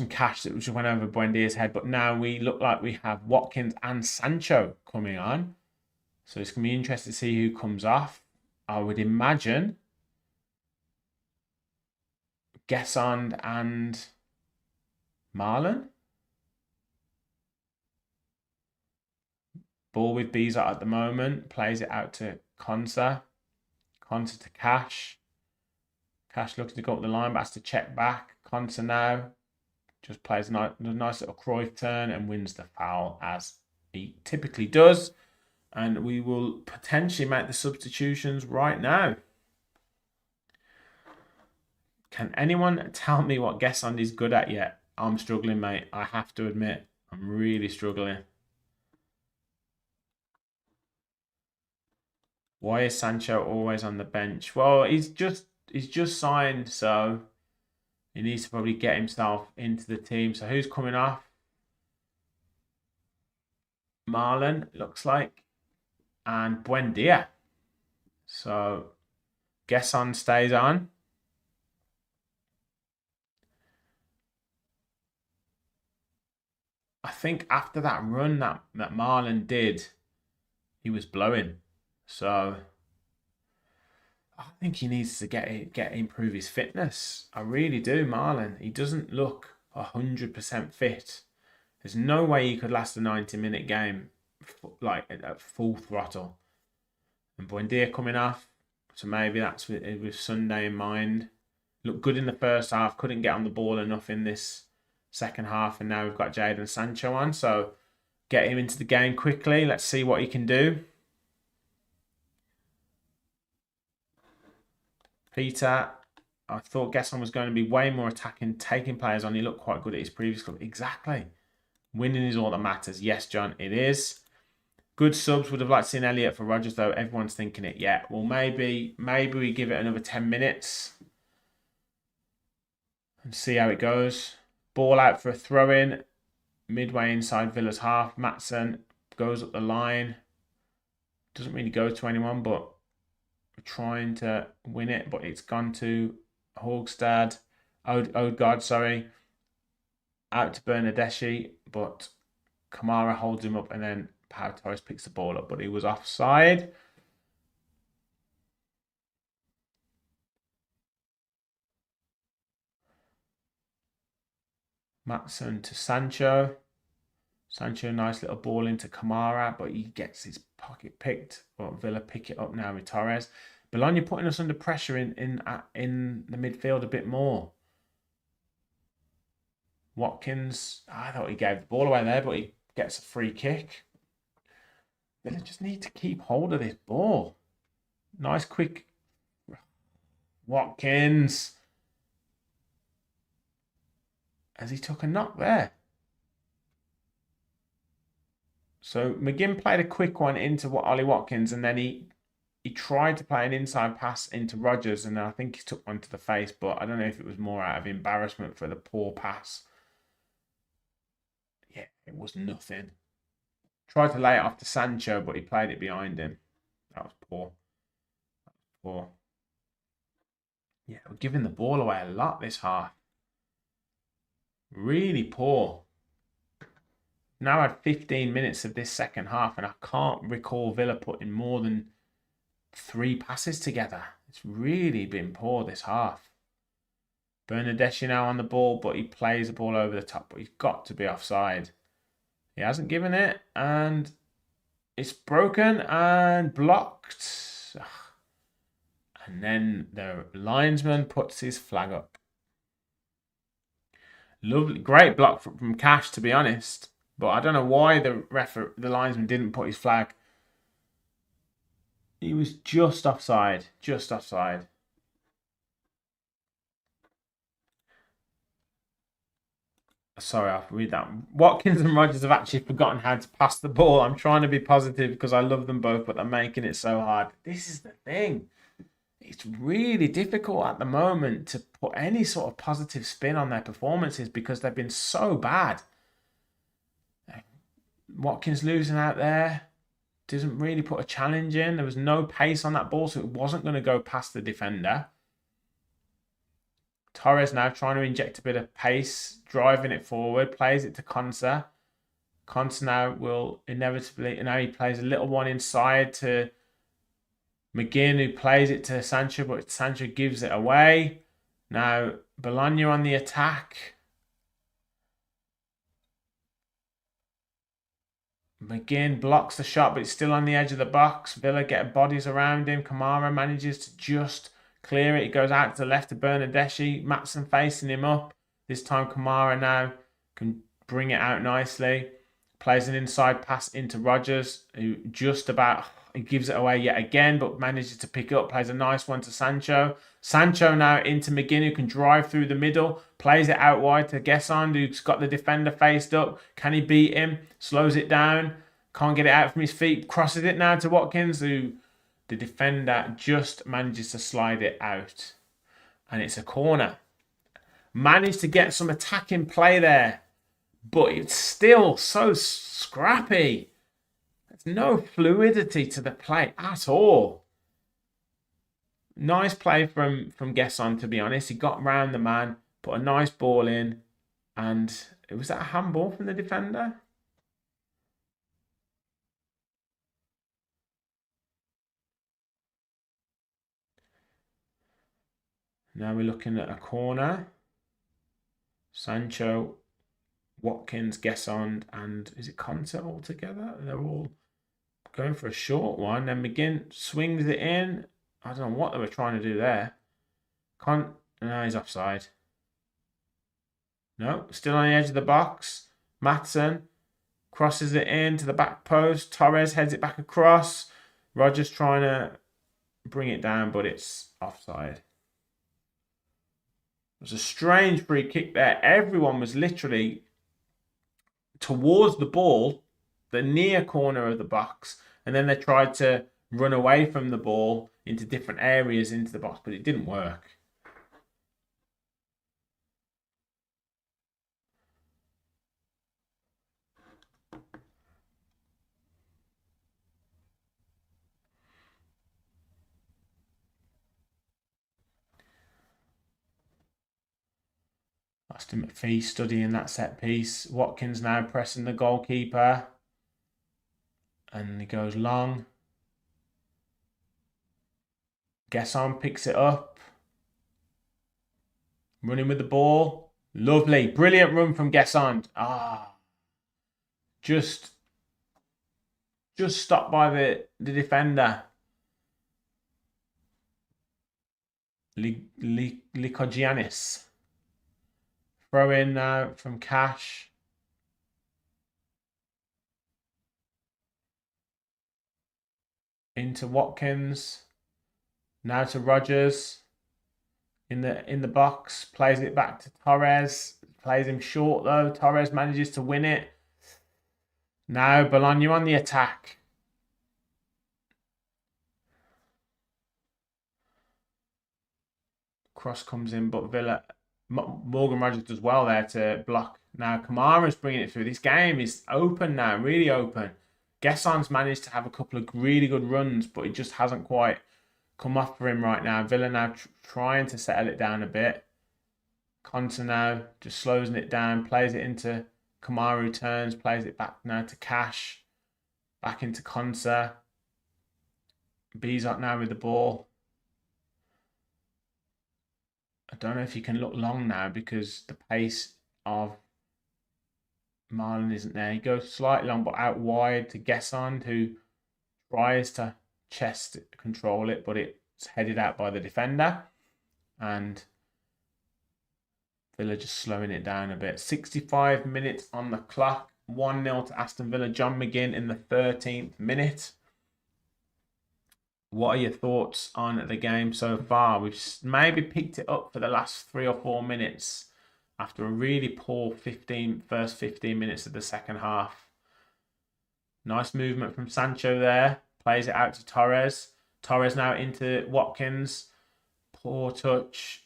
Speaker 2: Cash that just went over Buendia's head. But now we look like we have Watkins and Sancho coming on. So it's going to be interesting to see who comes off. I would imagine Gesson and Marlon. Ball with Beezer at the moment. Plays it out to Konsa. Konsa to Cash. Cash looking to go up the line, but has to check back. Konsa now just plays a nice little Cruyff turn and wins the foul, as he typically does. And we will potentially make the substitutions right now. Can anyone tell me what Gesson is good at yet? I'm struggling, mate. I have to admit, I'm really struggling. Why is Sancho always on the bench? Well, he's just signed, so he needs to probably get himself into the team. So who's coming off? Marlon, looks like. And Buendia. So Gesson stays on. I think after that run that Marlon did, he was blowing. So I think he needs to improve his fitness. I really do, Marlon. He doesn't look 100% fit. There's no way he could last a 90-minute game like at full throttle. And Buendia coming off, so maybe that's with Sunday in mind. Looked good in the first half, couldn't get on the ball enough in this second half, and now we've got Jadon Sancho on, so get him into the game quickly. Let's see what he can do. Peter, I thought Gesson was going to be way more attacking, taking players on. He looked quite good at his previous club. Exactly. Winning is all that matters. Yes, John, it is. Good subs. Would have liked to see Elliott for Rodgers, though. Everyone's thinking it. Yeah, well, maybe we give it another 10 minutes and see how it goes. Ball out for a throw-in. Midway inside Villa's half. Maatsen goes up the line. Doesn't really go to anyone, but we're trying to win it. But it's gone to Hogstad. Odegaard, sorry. Out to Bernadeschi, but Kamara holds him up, and then Pau Torres picks the ball up, but he was offside. Maatsen to Sancho. Sancho, nice little ball into Kamara, but he gets his pocket picked. But Villa pick it up now with Torres. Bologna putting us under pressure in the midfield a bit more. Watkins, I thought he gave the ball away there, but he gets a free kick. They just need to keep hold of this ball. Nice quick Watkins. As he took a knock there. So McGinn played a quick one into Ollie Watkins, and then he tried to play an inside pass into Rodgers, and I think he took one to the face, but I don't know if it was more out of embarrassment for the poor pass. Yeah, it was nothing. Tried to lay it off to Sancho, but he played it behind him. That was poor. Poor. Yeah, we're giving the ball away a lot this half. Really poor. Now had 15 minutes of this second half, and I can't recall Villa putting more than 3 passes together. It's really been poor this half. Bernardeschi now on the ball, but he plays the ball over the top, but he's got to be offside. He hasn't given it, and it's broken and blocked. And then the linesman puts his flag up. Lovely, great block from Cash, to be honest. But I don't know why the linesman didn't put his flag. He was just offside. Just offside. Sorry, I'll read that. Watkins and Rodgers have actually forgotten how to pass the ball. I'm trying to be positive because I love them both, but they're making it so hard. This is the thing. It's really difficult at the moment to put any sort of positive spin on their performances because they've been so bad. Watkins losing out there doesn't really put a challenge in. There was no pace on that ball, so it wasn't going to go past the defender. Torres now trying to inject a bit of pace, driving it forward, plays it to Konsa. Konsa now will inevitably, now he plays a little one inside to McGinn, who plays it to Sancho, but Sancho gives it away. Now, Bologna on the attack. McGinn blocks the shot, but it's still on the edge of the box. Villa get bodies around him. Kamara manages to just clear it. He goes out to the left to Bernardeschi. Matson facing him up. This time Kamara now can bring it out nicely. Plays an inside pass into Rodgers, who just about... He gives it away yet again, but manages to pick up. Plays a nice one to Sancho. Sancho now into McGinn, who can drive through the middle. Plays it out wide to Gesson, who's got the defender faced up. Can he beat him? Slows it down. Can't get it out from his feet. Crosses it now to Watkins, who the defender just manages to slide it out. And it's a corner. Managed to get some attacking play there, but it's still so scrappy. There's no fluidity to the play at all. Nice play from Gesson, to be honest. He got round the man, put a nice ball in, and was that a handball from the defender? Now we're looking at a corner. Sancho, Watkins, Gesson, and is it Konsa all together? They're all going for a short one. Then McGinn swings it in. I don't know what they were trying to do there. No, he's offside. No, still on the edge of the box. Matson crosses it in to the back post. Torres heads it back across. Rodgers trying to bring it down, but it's offside. It was a strange free kick there. Everyone was literally towards the ball, the near corner of the box, and then they tried to run away from the ball into different areas into the box, but it didn't work. Aston McPhee studying that set piece. Watkins now pressing the goalkeeper. And he goes long. Gesson picks it up. Running with the ball. Lovely. Brilliant run from Gesson. Just stopped by the defender. Lykogiannis. Throw in now from Cash. Into Watkins. Now to Rodgers. In the box. Plays it back to Torres. Plays him short though. Torres manages to win it. Now Bologna on the attack. Cross comes in, but Villa, Morgan Rogers does well there to block. Now Kamara's bringing it through. This game is open now, really open. Gesson's managed to have a couple of really good runs, but it just hasn't quite come off for him right now. Villa now trying to settle it down a bit. Konsa now just slows it down, plays it into Kamara, turns, plays it back now to Cash. Back into Konsa. Bizot now with the ball. I don't know if you can look long now because the pace of Marlon isn't there. He goes slightly long, but out wide to Gesson, who tries to chest control it, but it's headed out by the defender. And Villa just slowing it down a bit. 65 minutes on the clock. 1-0 to Aston Villa. John McGinn in the 13th minute. What are your thoughts on the game so far? We've maybe picked it up for the last 3 or 4 minutes after a really poor first 15 minutes of the second half. Nice movement from Sancho there. Plays it out to Torres. Torres now into Watkins. Poor touch.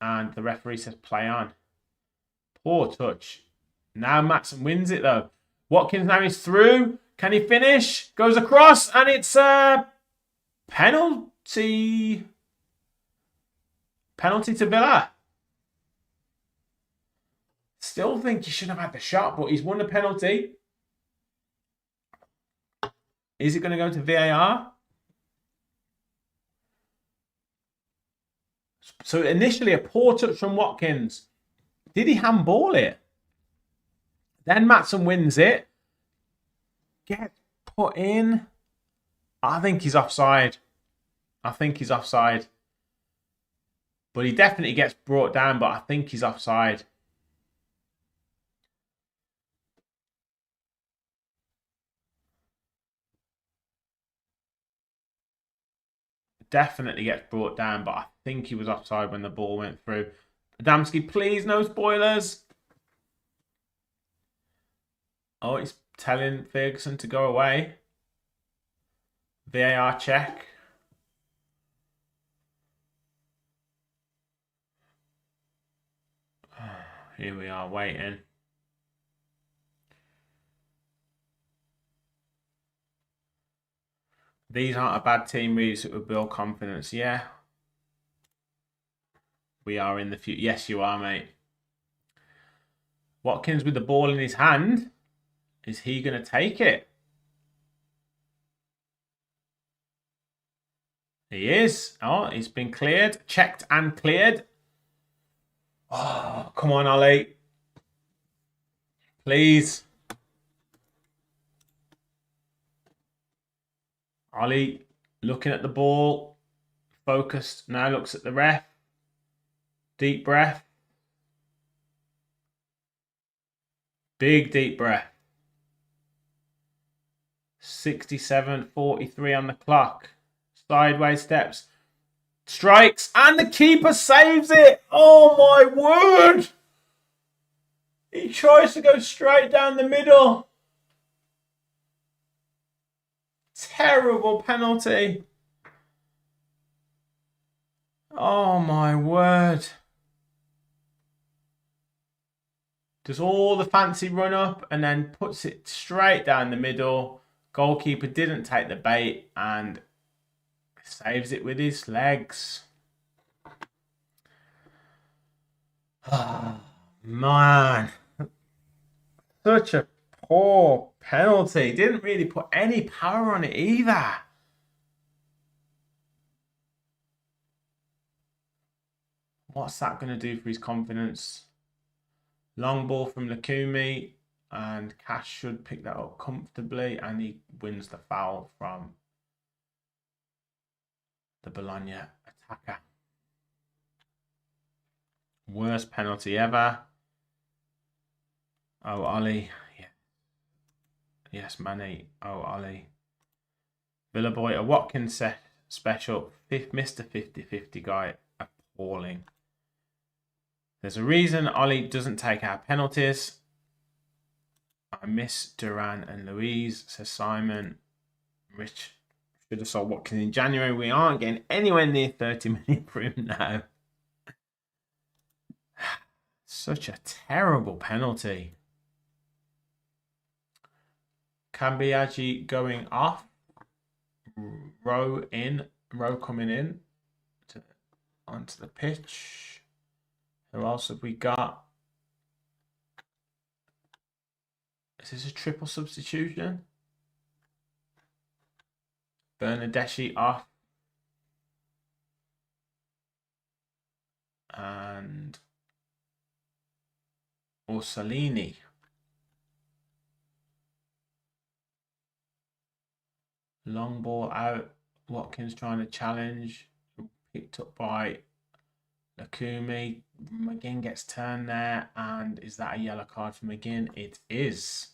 Speaker 2: And the referee says play on. Poor touch. Now Matson wins it though. Watkins now is through. Can he finish? Goes across and it's penalty. Penalty to Villa. Still think he should have had the shot, but he's won the penalty. Is it going to go to VAR? So initially a poor touch from Watkins. Did he handball it? Then Matson wins it. Get put in. I think he's offside. But he definitely gets brought down, but I think he's offside. Definitely gets brought down, but I think he was offside when the ball went through. Adamski, please, no spoilers. Oh, he's telling Ferguson to go away. VAR check. Here we are waiting. These aren't a bad team, really, so it would build confidence. Yeah. We are in the future. Yes, you are, mate. Watkins with the ball in his hand. Is he going to take it? He is. Oh, he's been cleared. Checked and cleared. Oh, come on, Ollie. Please. Ollie looking at the ball. Focused. Now looks at the ref. Deep breath. Big deep breath. 67:43 on the clock. Sideways steps. Strikes. And the keeper saves it. Oh my word. He tries to go straight down the middle. Terrible penalty. Oh my word. Does all the fancy run up and then puts it straight down the middle. Goalkeeper didn't take the bait and saves it with his legs. Oh, man. Such a poor penalty. Didn't really put any power on it either. What's that going to do for his confidence? Long ball from Lukumi. And Cash should pick that up comfortably. And he wins the foul from the Bologna attacker. Worst penalty ever. Oh, Ollie. Yeah. Yes, Manny. Oh, Ollie. Villa boy, a Watkins special. Mr. 50-50 guy. Appalling. There's a reason Ollie doesn't take our penalties. I miss Duran and Louise, says Simon. Rich should have sold Watkins in January. We aren't getting anywhere near 30 million for him now. Such a terrible penalty. Kambiaji going off. Rowe coming in onto the pitch. Who else have we got? Is this a triple substitution? Bernadeschi off. And Orsolini. Long ball out. Watkins trying to challenge. Picked up by Lakumi. McGinn gets turned there. And is that a yellow card for McGinn? It is.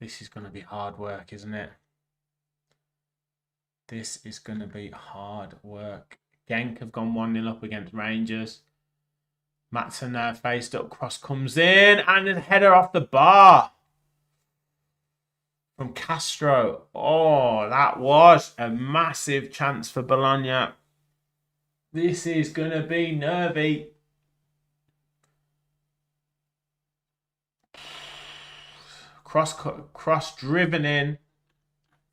Speaker 2: This is going to be hard work, isn't it? This is going to be hard work. Genk have gone 1-0 up against Rangers. Matson now faced up. Cross comes in. And a header off the bar. From Castro. Oh, that was a massive chance for Bologna. This is going to be nervy. Cross driven in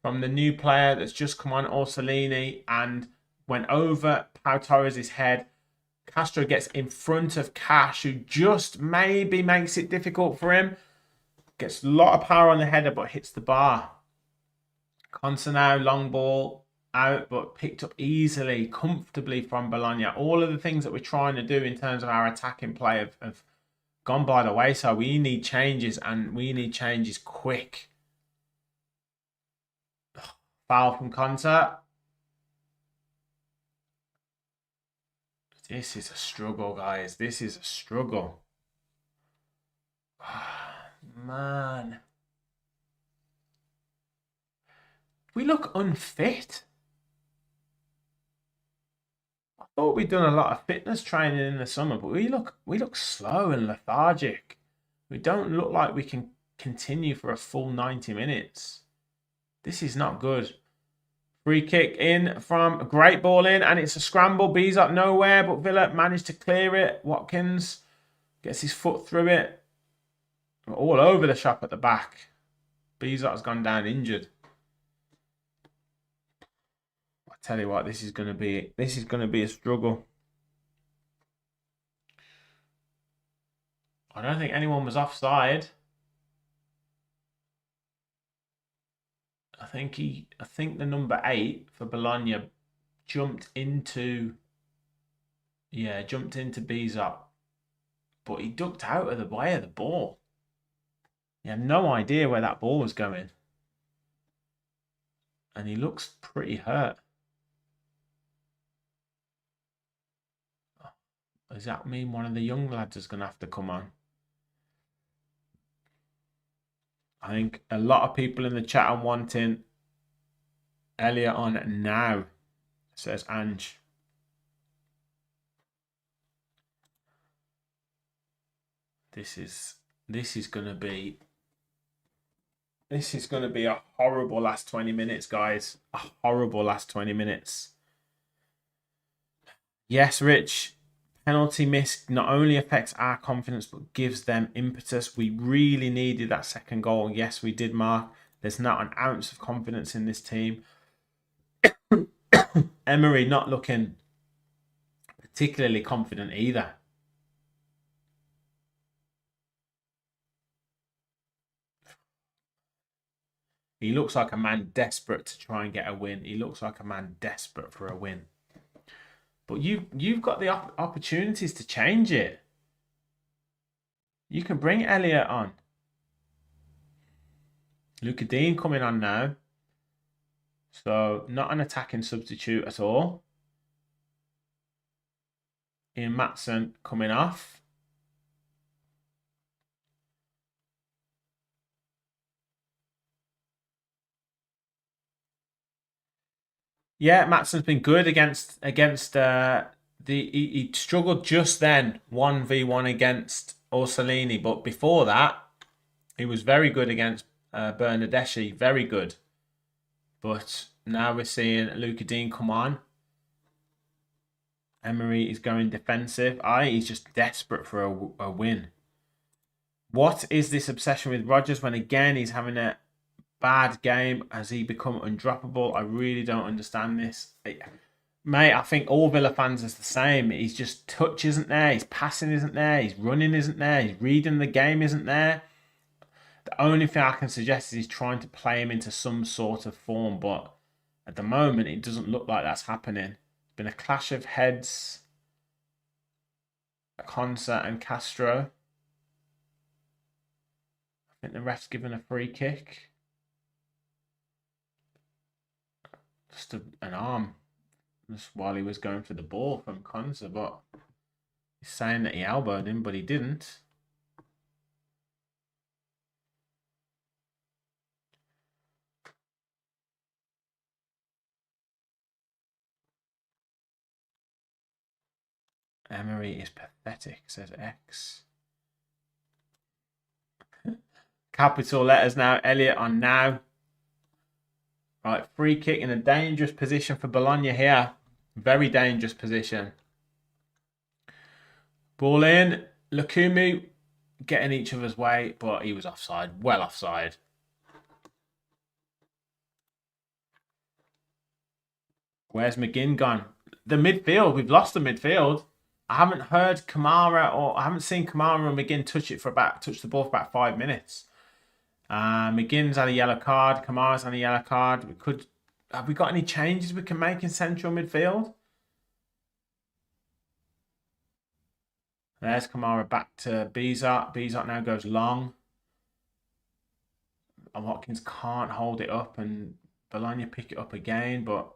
Speaker 2: from the new player that's just come on, Orsolini, and went over Pau Torres' head. Castro gets in front of Cash, who just maybe makes it difficult for him. Gets a lot of power on the header, but hits the bar. Consa now, long ball out, but picked up easily, comfortably from Bologna. All of the things that we're trying to do in terms of our attacking play have gone by the wayside. We need changes, and we need changes quick. Foul from Consa. This is a struggle, guys. This is a struggle. Man. We look unfit. I thought we'd done a lot of fitness training in the summer, but we look slow and lethargic. We don't look like we can continue for a full 90 minutes. This is not good. Free kick in from a great ball in, and it's a scramble. B's up nowhere, but Villa managed to clear it. Watkins gets his foot through it. We're all over the shop at the back. Bizot has gone down injured. I tell you what, this is going to be a struggle. I don't think anyone was offside. I think the number 8 for Bologna jumped into Bizot, but he ducked out of the way of the ball. He had no idea where that ball was going. And he looks pretty hurt. Does that mean one of the young lads is going to have to come on? I think a lot of people in the chat are wanting Elliot on now, says Ange. This is going to be a horrible last 20 minutes, guys. A horrible last 20 minutes. Yes, Rich. Penalty miss not only affects our confidence, but gives them impetus. We really needed that second goal. Yes, we did, Mark. There's not an ounce of confidence in this team. Emery not looking particularly confident either. He looks like a man desperate to try and get a win. He looks like a man desperate for a win. But you've got the opportunities to change it. You can bring Elliot on. Luca Dean coming on now. So not an attacking substitute at all. Ian Matson coming off. Yeah, Matson's been good against he struggled just then 1v1 against Orsolini, but before that He was very good against Bernadeschi, very good. But now we're seeing Luca Dean come on. Emery is going defensive. He's just desperate for a win. What is this obsession with Rodgers when again he's having a bad game? Has he become undroppable? I really don't understand this. Mate, I think all Villa fans is the same. He's just touch isn't there. His passing isn't there. His running isn't there. His reading the game isn't there. The only thing I can suggest is he's trying to play him into some sort of form, but at the moment it doesn't look like that's happening. It's been a clash of heads. Consa and Castro. I think the ref's given a free kick. Just an arm. Just while he was going for the ball from Consa, but he's saying that he elbowed him, but he didn't. Emery is pathetic, says X. Capital letters now. Elliot on now. Right, free kick in a dangerous position for Bologna here. Very dangerous position. Ball in. Lukumu getting each other's way, but he was offside. Well offside. Where's McGinn gone? The midfield. We've lost the midfield. I haven't heard Kamara or I haven't seen Kamara and McGinn touch the ball for about 5 minutes. McGinn's had a yellow card. Kamara's had a yellow card. Have we got any changes we can make in central midfield? There's Kamara back to Bizot. Bizot now goes long. Watkins can't hold it up and Bologna pick it up again, but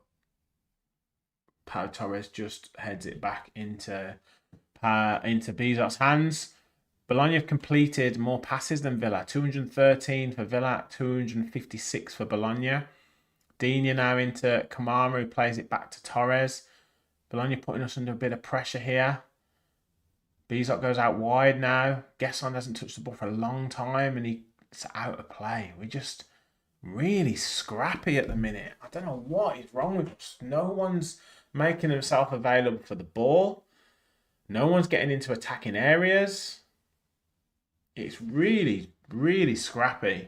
Speaker 2: Pau Torres just heads it back into Bizot's hands. Bologna have completed more passes than Villa. 213 for Villa, 256 for Bologna. Digne now into Kamara, who plays it back to Torres. Bologna putting us under a bit of pressure here. Bizot goes out wide now. Gesson hasn't touched the ball for a long time and he's out of play. We're just really scrappy at the minute. I don't know what is wrong with us. No one's making himself available for the ball. No one's getting into attacking areas. It's really, really scrappy.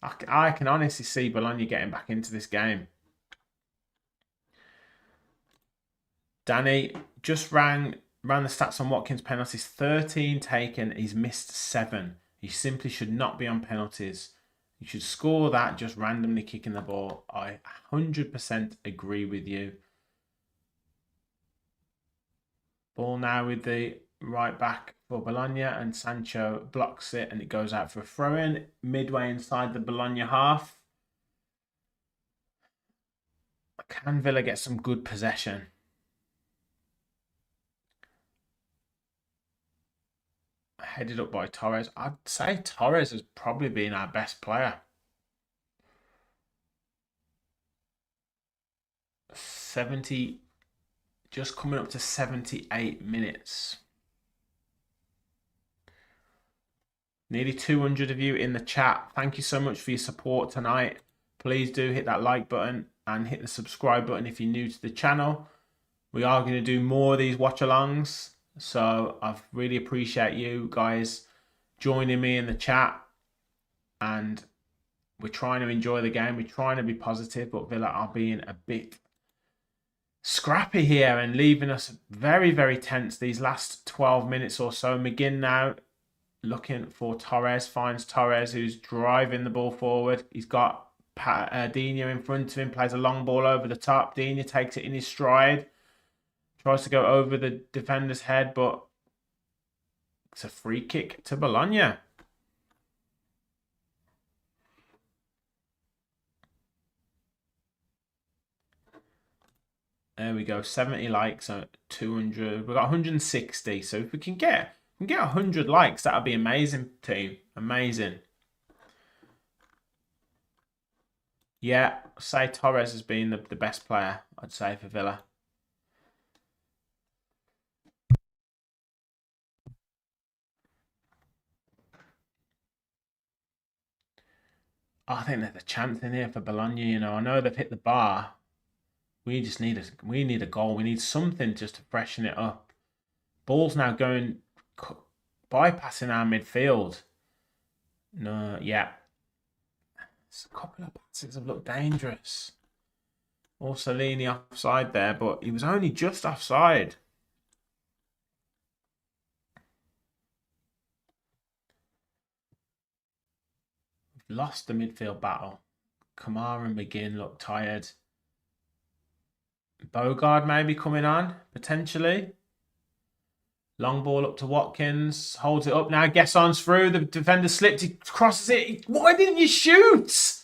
Speaker 2: I can honestly see Bologna getting back into this game. Danny just ran the stats on Watkins' penalties. 13 taken. He's missed 7. He simply should not be on penalties. You should score that just randomly kicking the ball. I 100% agree with you. Ball now with the right back for Bologna and Sancho blocks it and it goes out for a throw-in midway inside the Bologna half. Can Villa get some good possession? Headed up by Torres. I'd say Torres has probably been our best player. 70, just coming up to 78 minutes. Nearly 200 of you in the chat. Thank you so much for your support tonight. Please do hit that like button and hit the subscribe button if you're new to the channel. We are going to do more of these watch-alongs. So I really appreciate you guys joining me in the chat. And we're trying to enjoy the game. We're trying to be positive, but Villa are being a bit scrappy here and leaving us very, very tense these last 12 minutes or so. McGinn now looking for Torres, finds Torres, who's driving the ball forward. He's got Digne in front of him, plays a long ball over the top. Digne takes it in his stride, tries to go over the defender's head, but it's a free kick to Bologna. There we go, 70 likes, so 200. We've got 160, so if we can get 100 likes, that would be amazing, team. Amazing. Yeah, say Torres has been the best player, I'd say, for Villa. I think there's a chance in here for Bologna. You know, I know they've hit the bar. We just need a goal. We need something just to freshen it up. Ball's now going bypassing our midfield. No, yeah. A couple of passes have looked dangerous. Orsolini offside there, but he was only just offside. We've lost the midfield battle. Kamara and McGinn look tired. Bogard maybe coming on, potentially. Long ball up to Watkins. Holds it up now. Gesson's through. The defender slipped. He crosses it. Why didn't you shoot?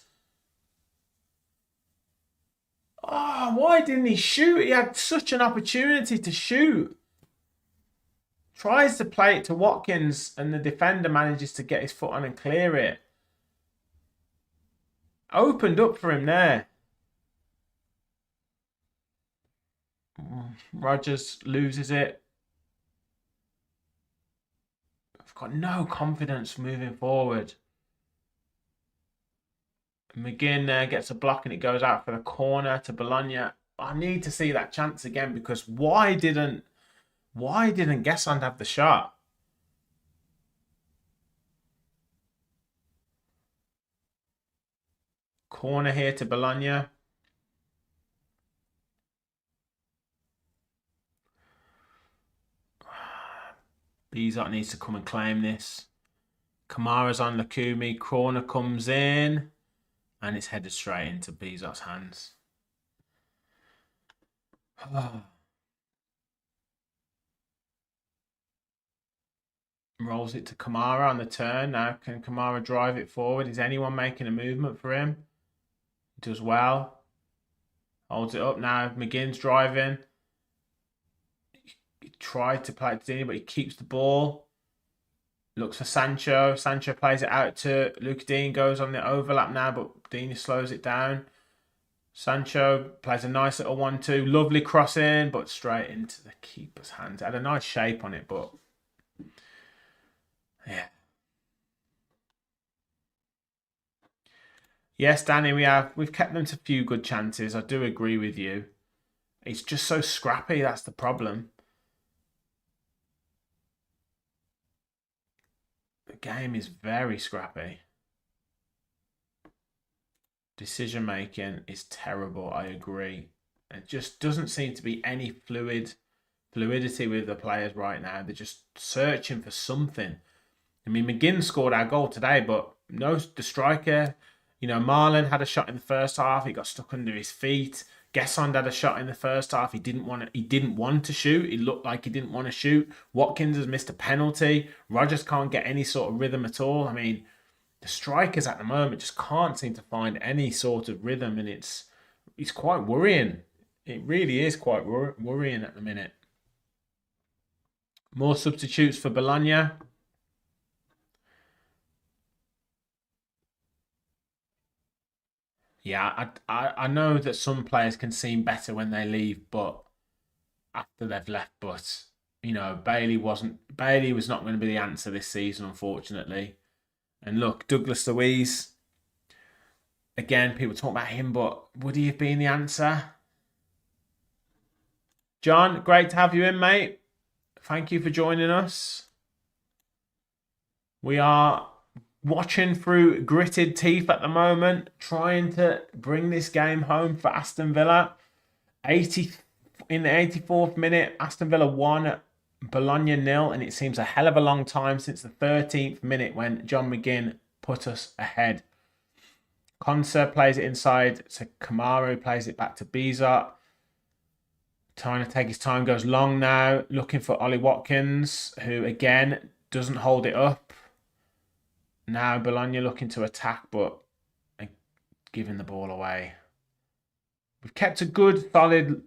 Speaker 2: Oh, why didn't he shoot? He had such an opportunity to shoot. Tries to play it to Watkins and the defender manages to get his foot on and clear it. Opened up for him there. Rodgers loses it. I've got no confidence moving forward. McGinn gets a block and it goes out for the corner to Bologna. I need to see that chance again because why didn't Gesson have the shot? Corner here to Bologna. Bizot needs to come and claim this. Kamara's on Lukumi. Corner comes in. And it's headed straight into Bizot's hands. Rolls it to Kamara on the turn. Now can Kamara drive it forward? Is anyone making a movement for him? He does well. Holds it up now. McGinn's driving. He tried to play it to Dini, but he keeps the ball. Looks for Sancho. Sancho plays it out to Luke Dean. Goes on the overlap now, but Dean slows it down. Sancho plays a nice little 1-2. Lovely cross in, but straight into the keeper's hands. Had a nice shape on it, but yeah. Yes, Danny, we've kept them to a few good chances. I do agree with you. It's just so scrappy. That's the problem. The game is very scrappy. Decision making is terrible. I agree. It just doesn't seem to be any fluidity with the players right now. They're just searching for something. I mean, McGinn scored our goal today, but no, the striker. You know, Marlon had a shot in the first half. He got stuck under his feet. Gesson had a shot in the first half. He didn't want to shoot. He looked like he didn't want to shoot. Watkins has missed a penalty. Rodgers can't get any sort of rhythm at all. I mean, the strikers at the moment just can't seem to find any sort of rhythm, and it's quite worrying. It really is quite worrying at the minute. More substitutes for Bologna. Yeah, I know that some players can seem better when they leave, but after they've left, but you know, Bailey was not going to be the answer this season, unfortunately. And look, Douglas Luiz, again, people talk about him, but would he have been the answer? John, great to have you in, mate. Thank you for joining us. We are watching through gritted teeth at the moment, trying to bring this game home for Aston Villa. In the 84th minute, Aston Villa won, Bologna 0, and it seems a hell of a long time since the 13th minute when John McGinn put us ahead. Konsa plays it inside to Kamaru, plays it back to Bizot. Trying to take his time, goes long now, looking for Ollie Watkins, who again doesn't hold it up. Now Bologna looking to attack, but giving the ball away. We've kept a good, solid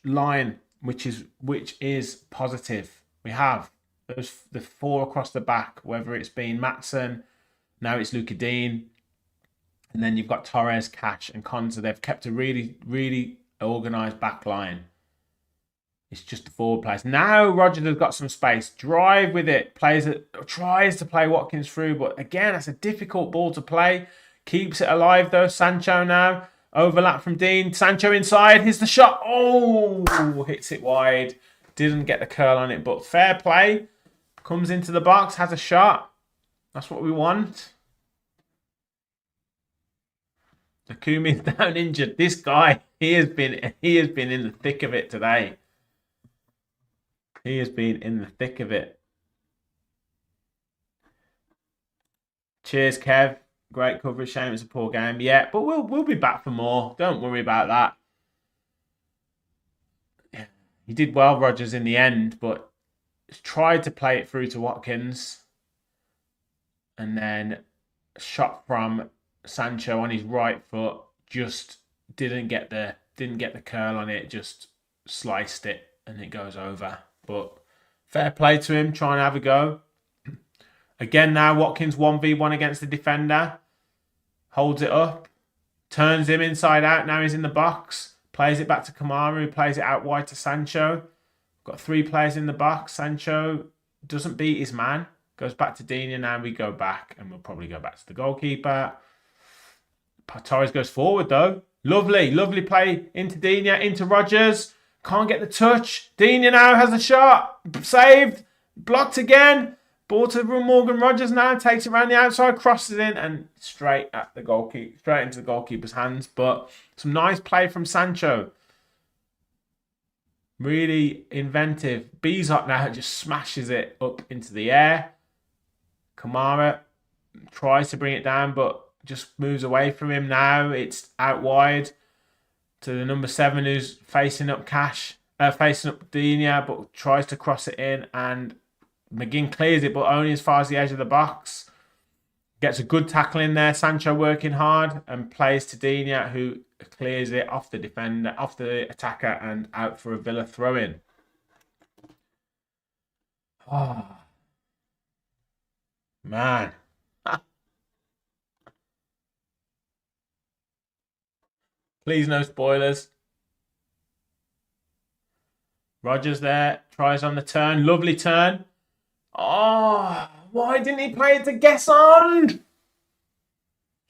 Speaker 2: line, which is positive. We have the 4 across the back, whether it's been Maatsen, now it's Luca Dean, and then you've got Torres, Cash, and Konza. They've kept a really, really organised back line. It's just the forward players. Now Rodgers has got some space. Drive with it. Tries to play Watkins through, but again, that's a difficult ball to play. Keeps it alive though. Sancho now. Overlap from Dean. Sancho inside. Here's the shot. Oh, hits it wide. Didn't get the curl on it, but fair play. Comes into the box, has a shot. That's what we want. Takumi's down injured. This guy, he has been in the thick of it today. He has been in the thick of it. Cheers, Kev. Great coverage. Shame it's a poor game. Yeah, but we'll be back for more. Don't worry about that. He did well, Rodgers, in the end, but tried to play it through to Watkins, and then shot from Sancho on his right foot. Just didn't get the curl on it. Just sliced it, and it goes over. But fair play to him, trying to have a go. Again now, Watkins 1v1 against the defender. Holds it up. Turns him inside out. Now he's in the box. Plays it back to Kamara, who plays it out wide to Sancho. Got 3 players in the box. Sancho doesn't beat his man. Goes back to Dina. Now we go back, and we'll probably go back to the goalkeeper. Torres goes forward, though. Lovely, lovely play into Dina, into Rodgers. Can't get the touch. Dina now has a shot. Saved. Blocked again. Ball to Morgan Rodgers now. Takes it around the outside. Crosses in and straight at the goalkeeper. Straight into the goalkeeper's hands. But some nice play from Sancho. Really inventive. Bezot now just smashes it up into the air. Kamara tries to bring it down, but just moves away from him now. It's out wide to the number 7 who's facing up facing up Dina, but tries to cross it in, and McGinn clears it, but only as far as the edge of the box. Gets a good tackle in there. Sancho working hard and plays to Dina, who clears it off the defender, off the attacker, and out for a Villa throw-in. Oh, man. Please no spoilers. Rodgers there, tries on the turn. Lovely turn. Oh, why didn't he play it to Gesson?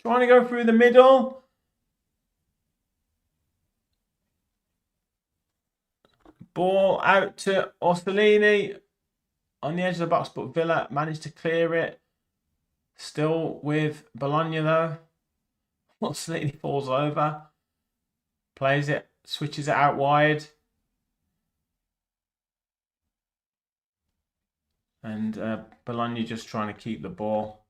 Speaker 2: Trying to go through the middle. Ball out to Orsolini on the edge of the box, but Villa managed to clear it. Still with Bologna though. Orsolini falls over. Plays it, switches it out wide. And Bologna just trying to keep the ball.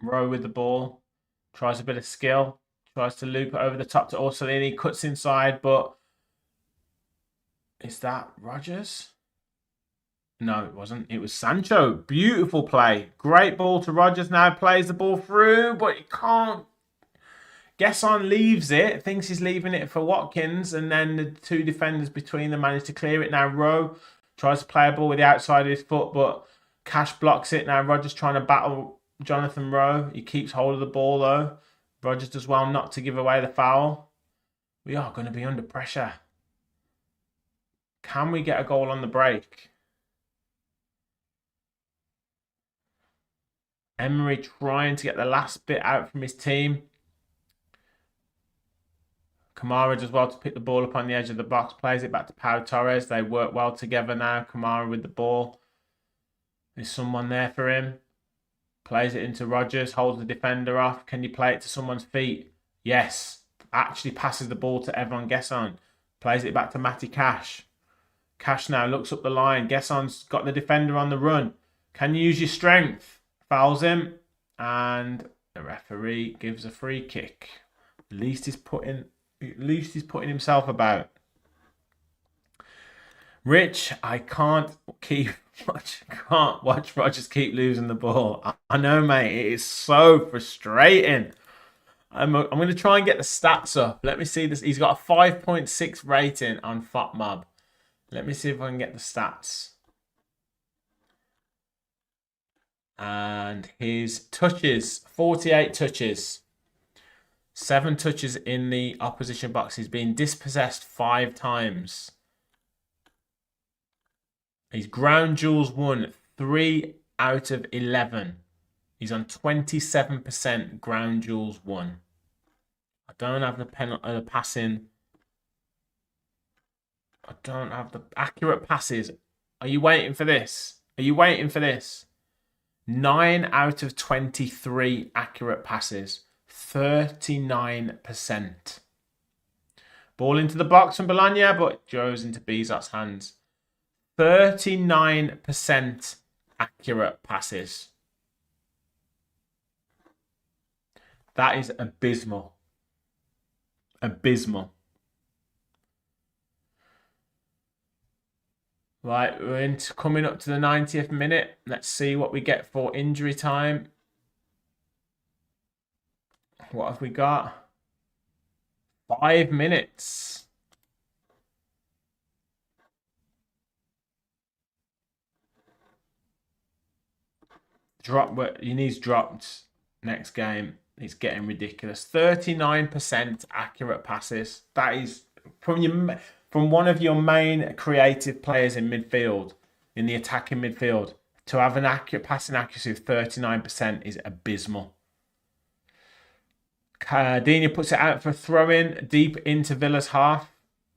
Speaker 2: Rowe with the ball. Tries a bit of skill. Tries to loop it over the top to Orsolini. Cuts inside, but is that Rodgers? No, it wasn't. It was Sancho. Beautiful play. Great ball to Rodgers now. Plays the ball through, but he can't. Gesson leaves it. Thinks he's leaving it for Watkins, and then the 2 defenders between them manage to clear it. Now Rowe tries to play a ball with the outside of his foot, but Cash blocks it. Now Rodgers trying to battle Jonathan Rowe. He keeps hold of the ball though. Rodgers does well not to give away the foul. We are going to be under pressure. Can we get a goal on the break? Emery trying to get the last bit out from his team. Kamara does well to pick the ball up on the edge of the box. Plays it back to Pau Torres. They work well together now. Kamara with the ball. There's someone there for him. Plays it into Rodgers. Holds the defender off. Can you play it to someone's feet? Yes. Actually passes the ball to Evan Gesson. Plays it back to Matty Cash. Cash now looks up the line. Gesson's got the defender on the run. Can you use your strength? Fouls him. And the referee gives a free kick. At least he's putting himself about. Rich, I can't watch Rodgers keep losing the ball. I know, mate. It is so frustrating. I'm going to try and get the stats up. Let me see this. He's got a 5.6 rating on FOTMob. Let me see if I can get the stats. And his touches, 48 touches. 7 touches in the opposition box. He's been dispossessed 5 times. His ground duels won 3 out of 11. He's on 27% ground duels won. I don't have the passing. I don't have the accurate passes. Are you waiting for this? Are you waiting for this? 9 out of 23 accurate passes. 39%. Ball into the box from Bologna, but it goes into Bizot's hands. 39% accurate passes. That is abysmal. Abysmal. Right, we're coming up to the 90th minute. Let's see what we get for injury time. What have we got? 5 minutes. He needs dropped next game. It's getting ridiculous. 39% accurate passes. That is from one of your main creative players in midfield, in the attacking midfield, to have an accurate passing accuracy of 39% is abysmal. Dina puts it out for a throw-in deep into Villa's half.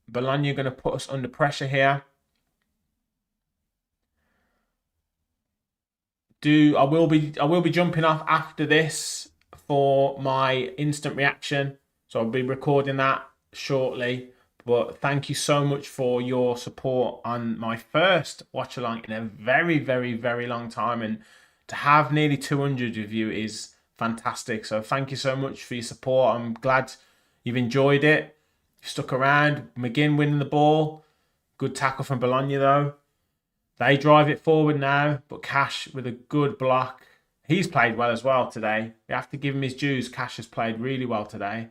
Speaker 2: Bologna are going to put us under pressure here. I will be jumping off after this for my instant reaction, so I'll be recording that shortly. But thank you so much for your support on my first watch along in a very, very, very long time, and to have nearly 200 of you is fantastic. So thank you so much for your support. I'm glad you've enjoyed it. You stuck around. McGinn winning the ball. Good tackle from Bologna though. They drive it forward now, but Cash with a good block. He's played well as well today. You have to give him his dues. Cash has played really well today.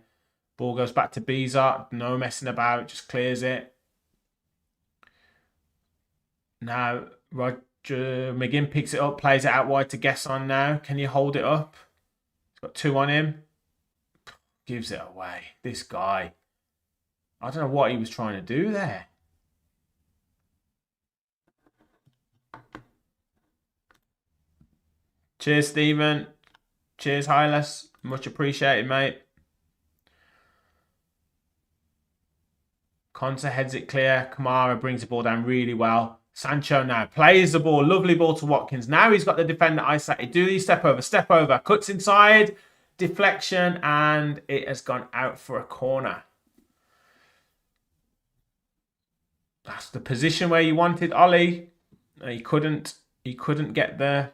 Speaker 2: Ball goes back to Bizot. No messing about. Just clears it. Now, McGinn picks it up. Plays it out wide to Gesson now. Can you hold it up? He's got 2 on him. Gives it away. This guy. I don't know what he was trying to do there. Cheers, Stephen. Cheers, Hylas. Much appreciated, mate. Conte heads it clear. Kamara brings the ball down really well. Sancho now plays the ball. Lovely ball to Watkins. Now he's got the defender isolated. Do these step over. Cuts inside. Deflection. And it has gone out for a corner. That's the position where you wanted Ollie. He couldn't get the...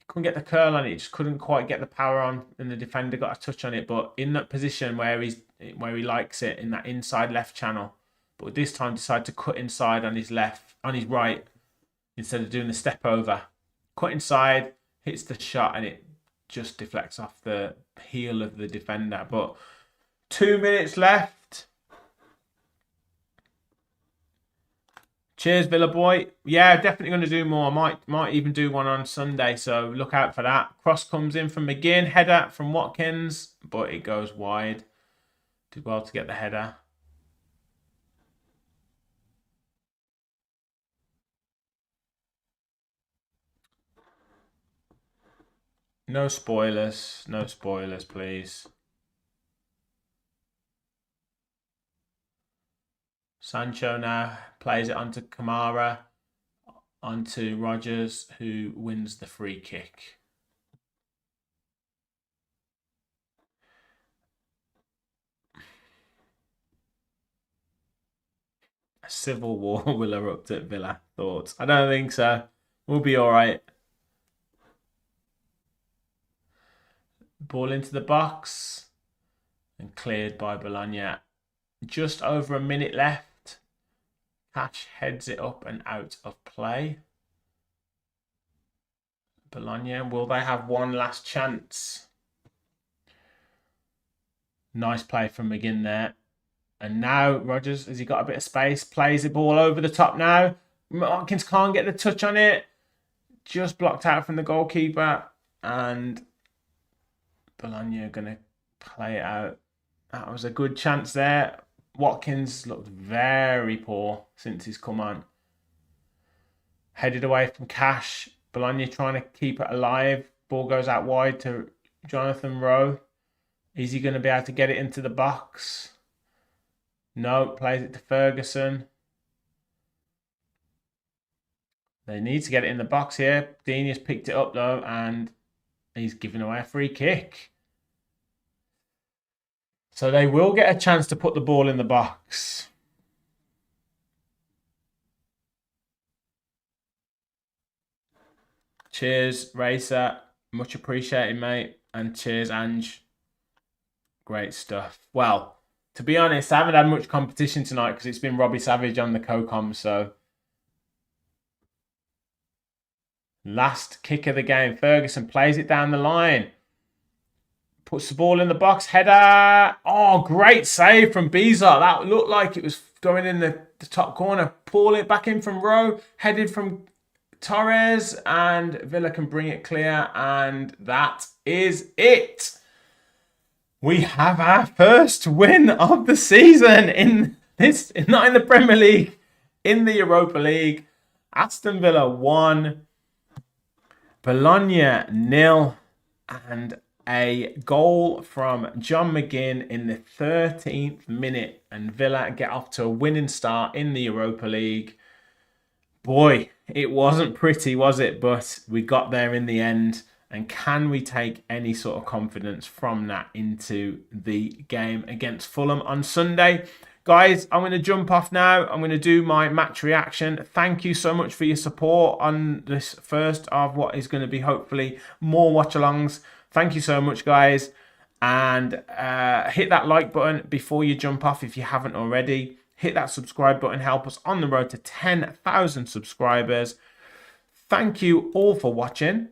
Speaker 2: Couldn't get the curl on it. Just couldn't quite get the power on, and the defender got a touch on it. But in that position where he likes it, in that inside left channel, but this time decided to cut inside on his right, instead of doing the step over. Cut inside, hits the shot, and it just deflects off the heel of the defender. But 2 minutes left. Cheers, Villa boy. Yeah, definitely going to do more. Might even do one on Sunday, so look out for that. Cross comes in from McGinn. Header from Watkins, but it goes wide. Did well to get the header. No spoilers. No spoilers, please. Sancho now plays it onto Kamara, onto Rodgers, who wins the free kick. A civil war will erupt at Villa. Thoughts? I don't think so. We'll be all right. Ball into the box and cleared by Bologna. Just over a minute left. Cash heads it up and out of play. Bologna, will they have one last chance? Nice play from McGinn there. And now Rodgers, has he got a bit of space? Plays the ball over the top now. Watkins can't get the touch on it. Just blocked out from the goalkeeper. And Bologna are going to play it out. That was a good chance there. Watkins looked very poor since he's come on. Headed away from Cash. Bologna trying to keep it alive. Ball goes out wide to Jonathan Rowe. Is he going to be able to get it into the box? No, plays it to Ferguson. They need to get it in the box here. Dini's picked it up though, and he's giving away a free kick. So they will get a chance to put the ball in the box. Cheers, Racer. Much appreciated, mate. And cheers, Ange. Great stuff. Well, to be honest, I haven't had much competition tonight because it's been Robbie Savage on the co-com, so... Last kick of the game. Ferguson plays it down the line. Puts the ball in the box. Header. Oh, great save from Bizot. That looked like it was going in the top corner. Pull it back in from Rowe. Headed from Torres. And Villa can bring it clear. And that is it. We have our first win of the season in this, not in the Premier League, in the Europa League. Aston Villa 1. Bologna 0, and a goal from John McGinn in the 13th minute, and Villa get off to a winning start in the Europa League. Boy, it wasn't pretty, was it? But we got there in the end, and can we take any sort of confidence from that into the game against Fulham on Sunday? Guys, I'm going to jump off now. I'm going to do my match reaction. Thank you so much for your support on this first of what is going to be hopefully more watch-alongs. Thank you so much, guys. And hit that like button before you jump off if you haven't already. Hit that subscribe button. Help us on the road to 10,000 subscribers. Thank you all for watching.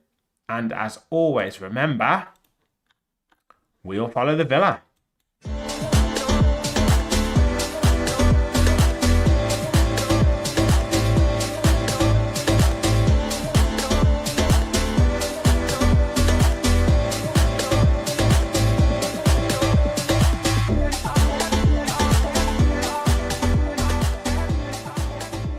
Speaker 2: And as always, remember, we'll follow the Villa.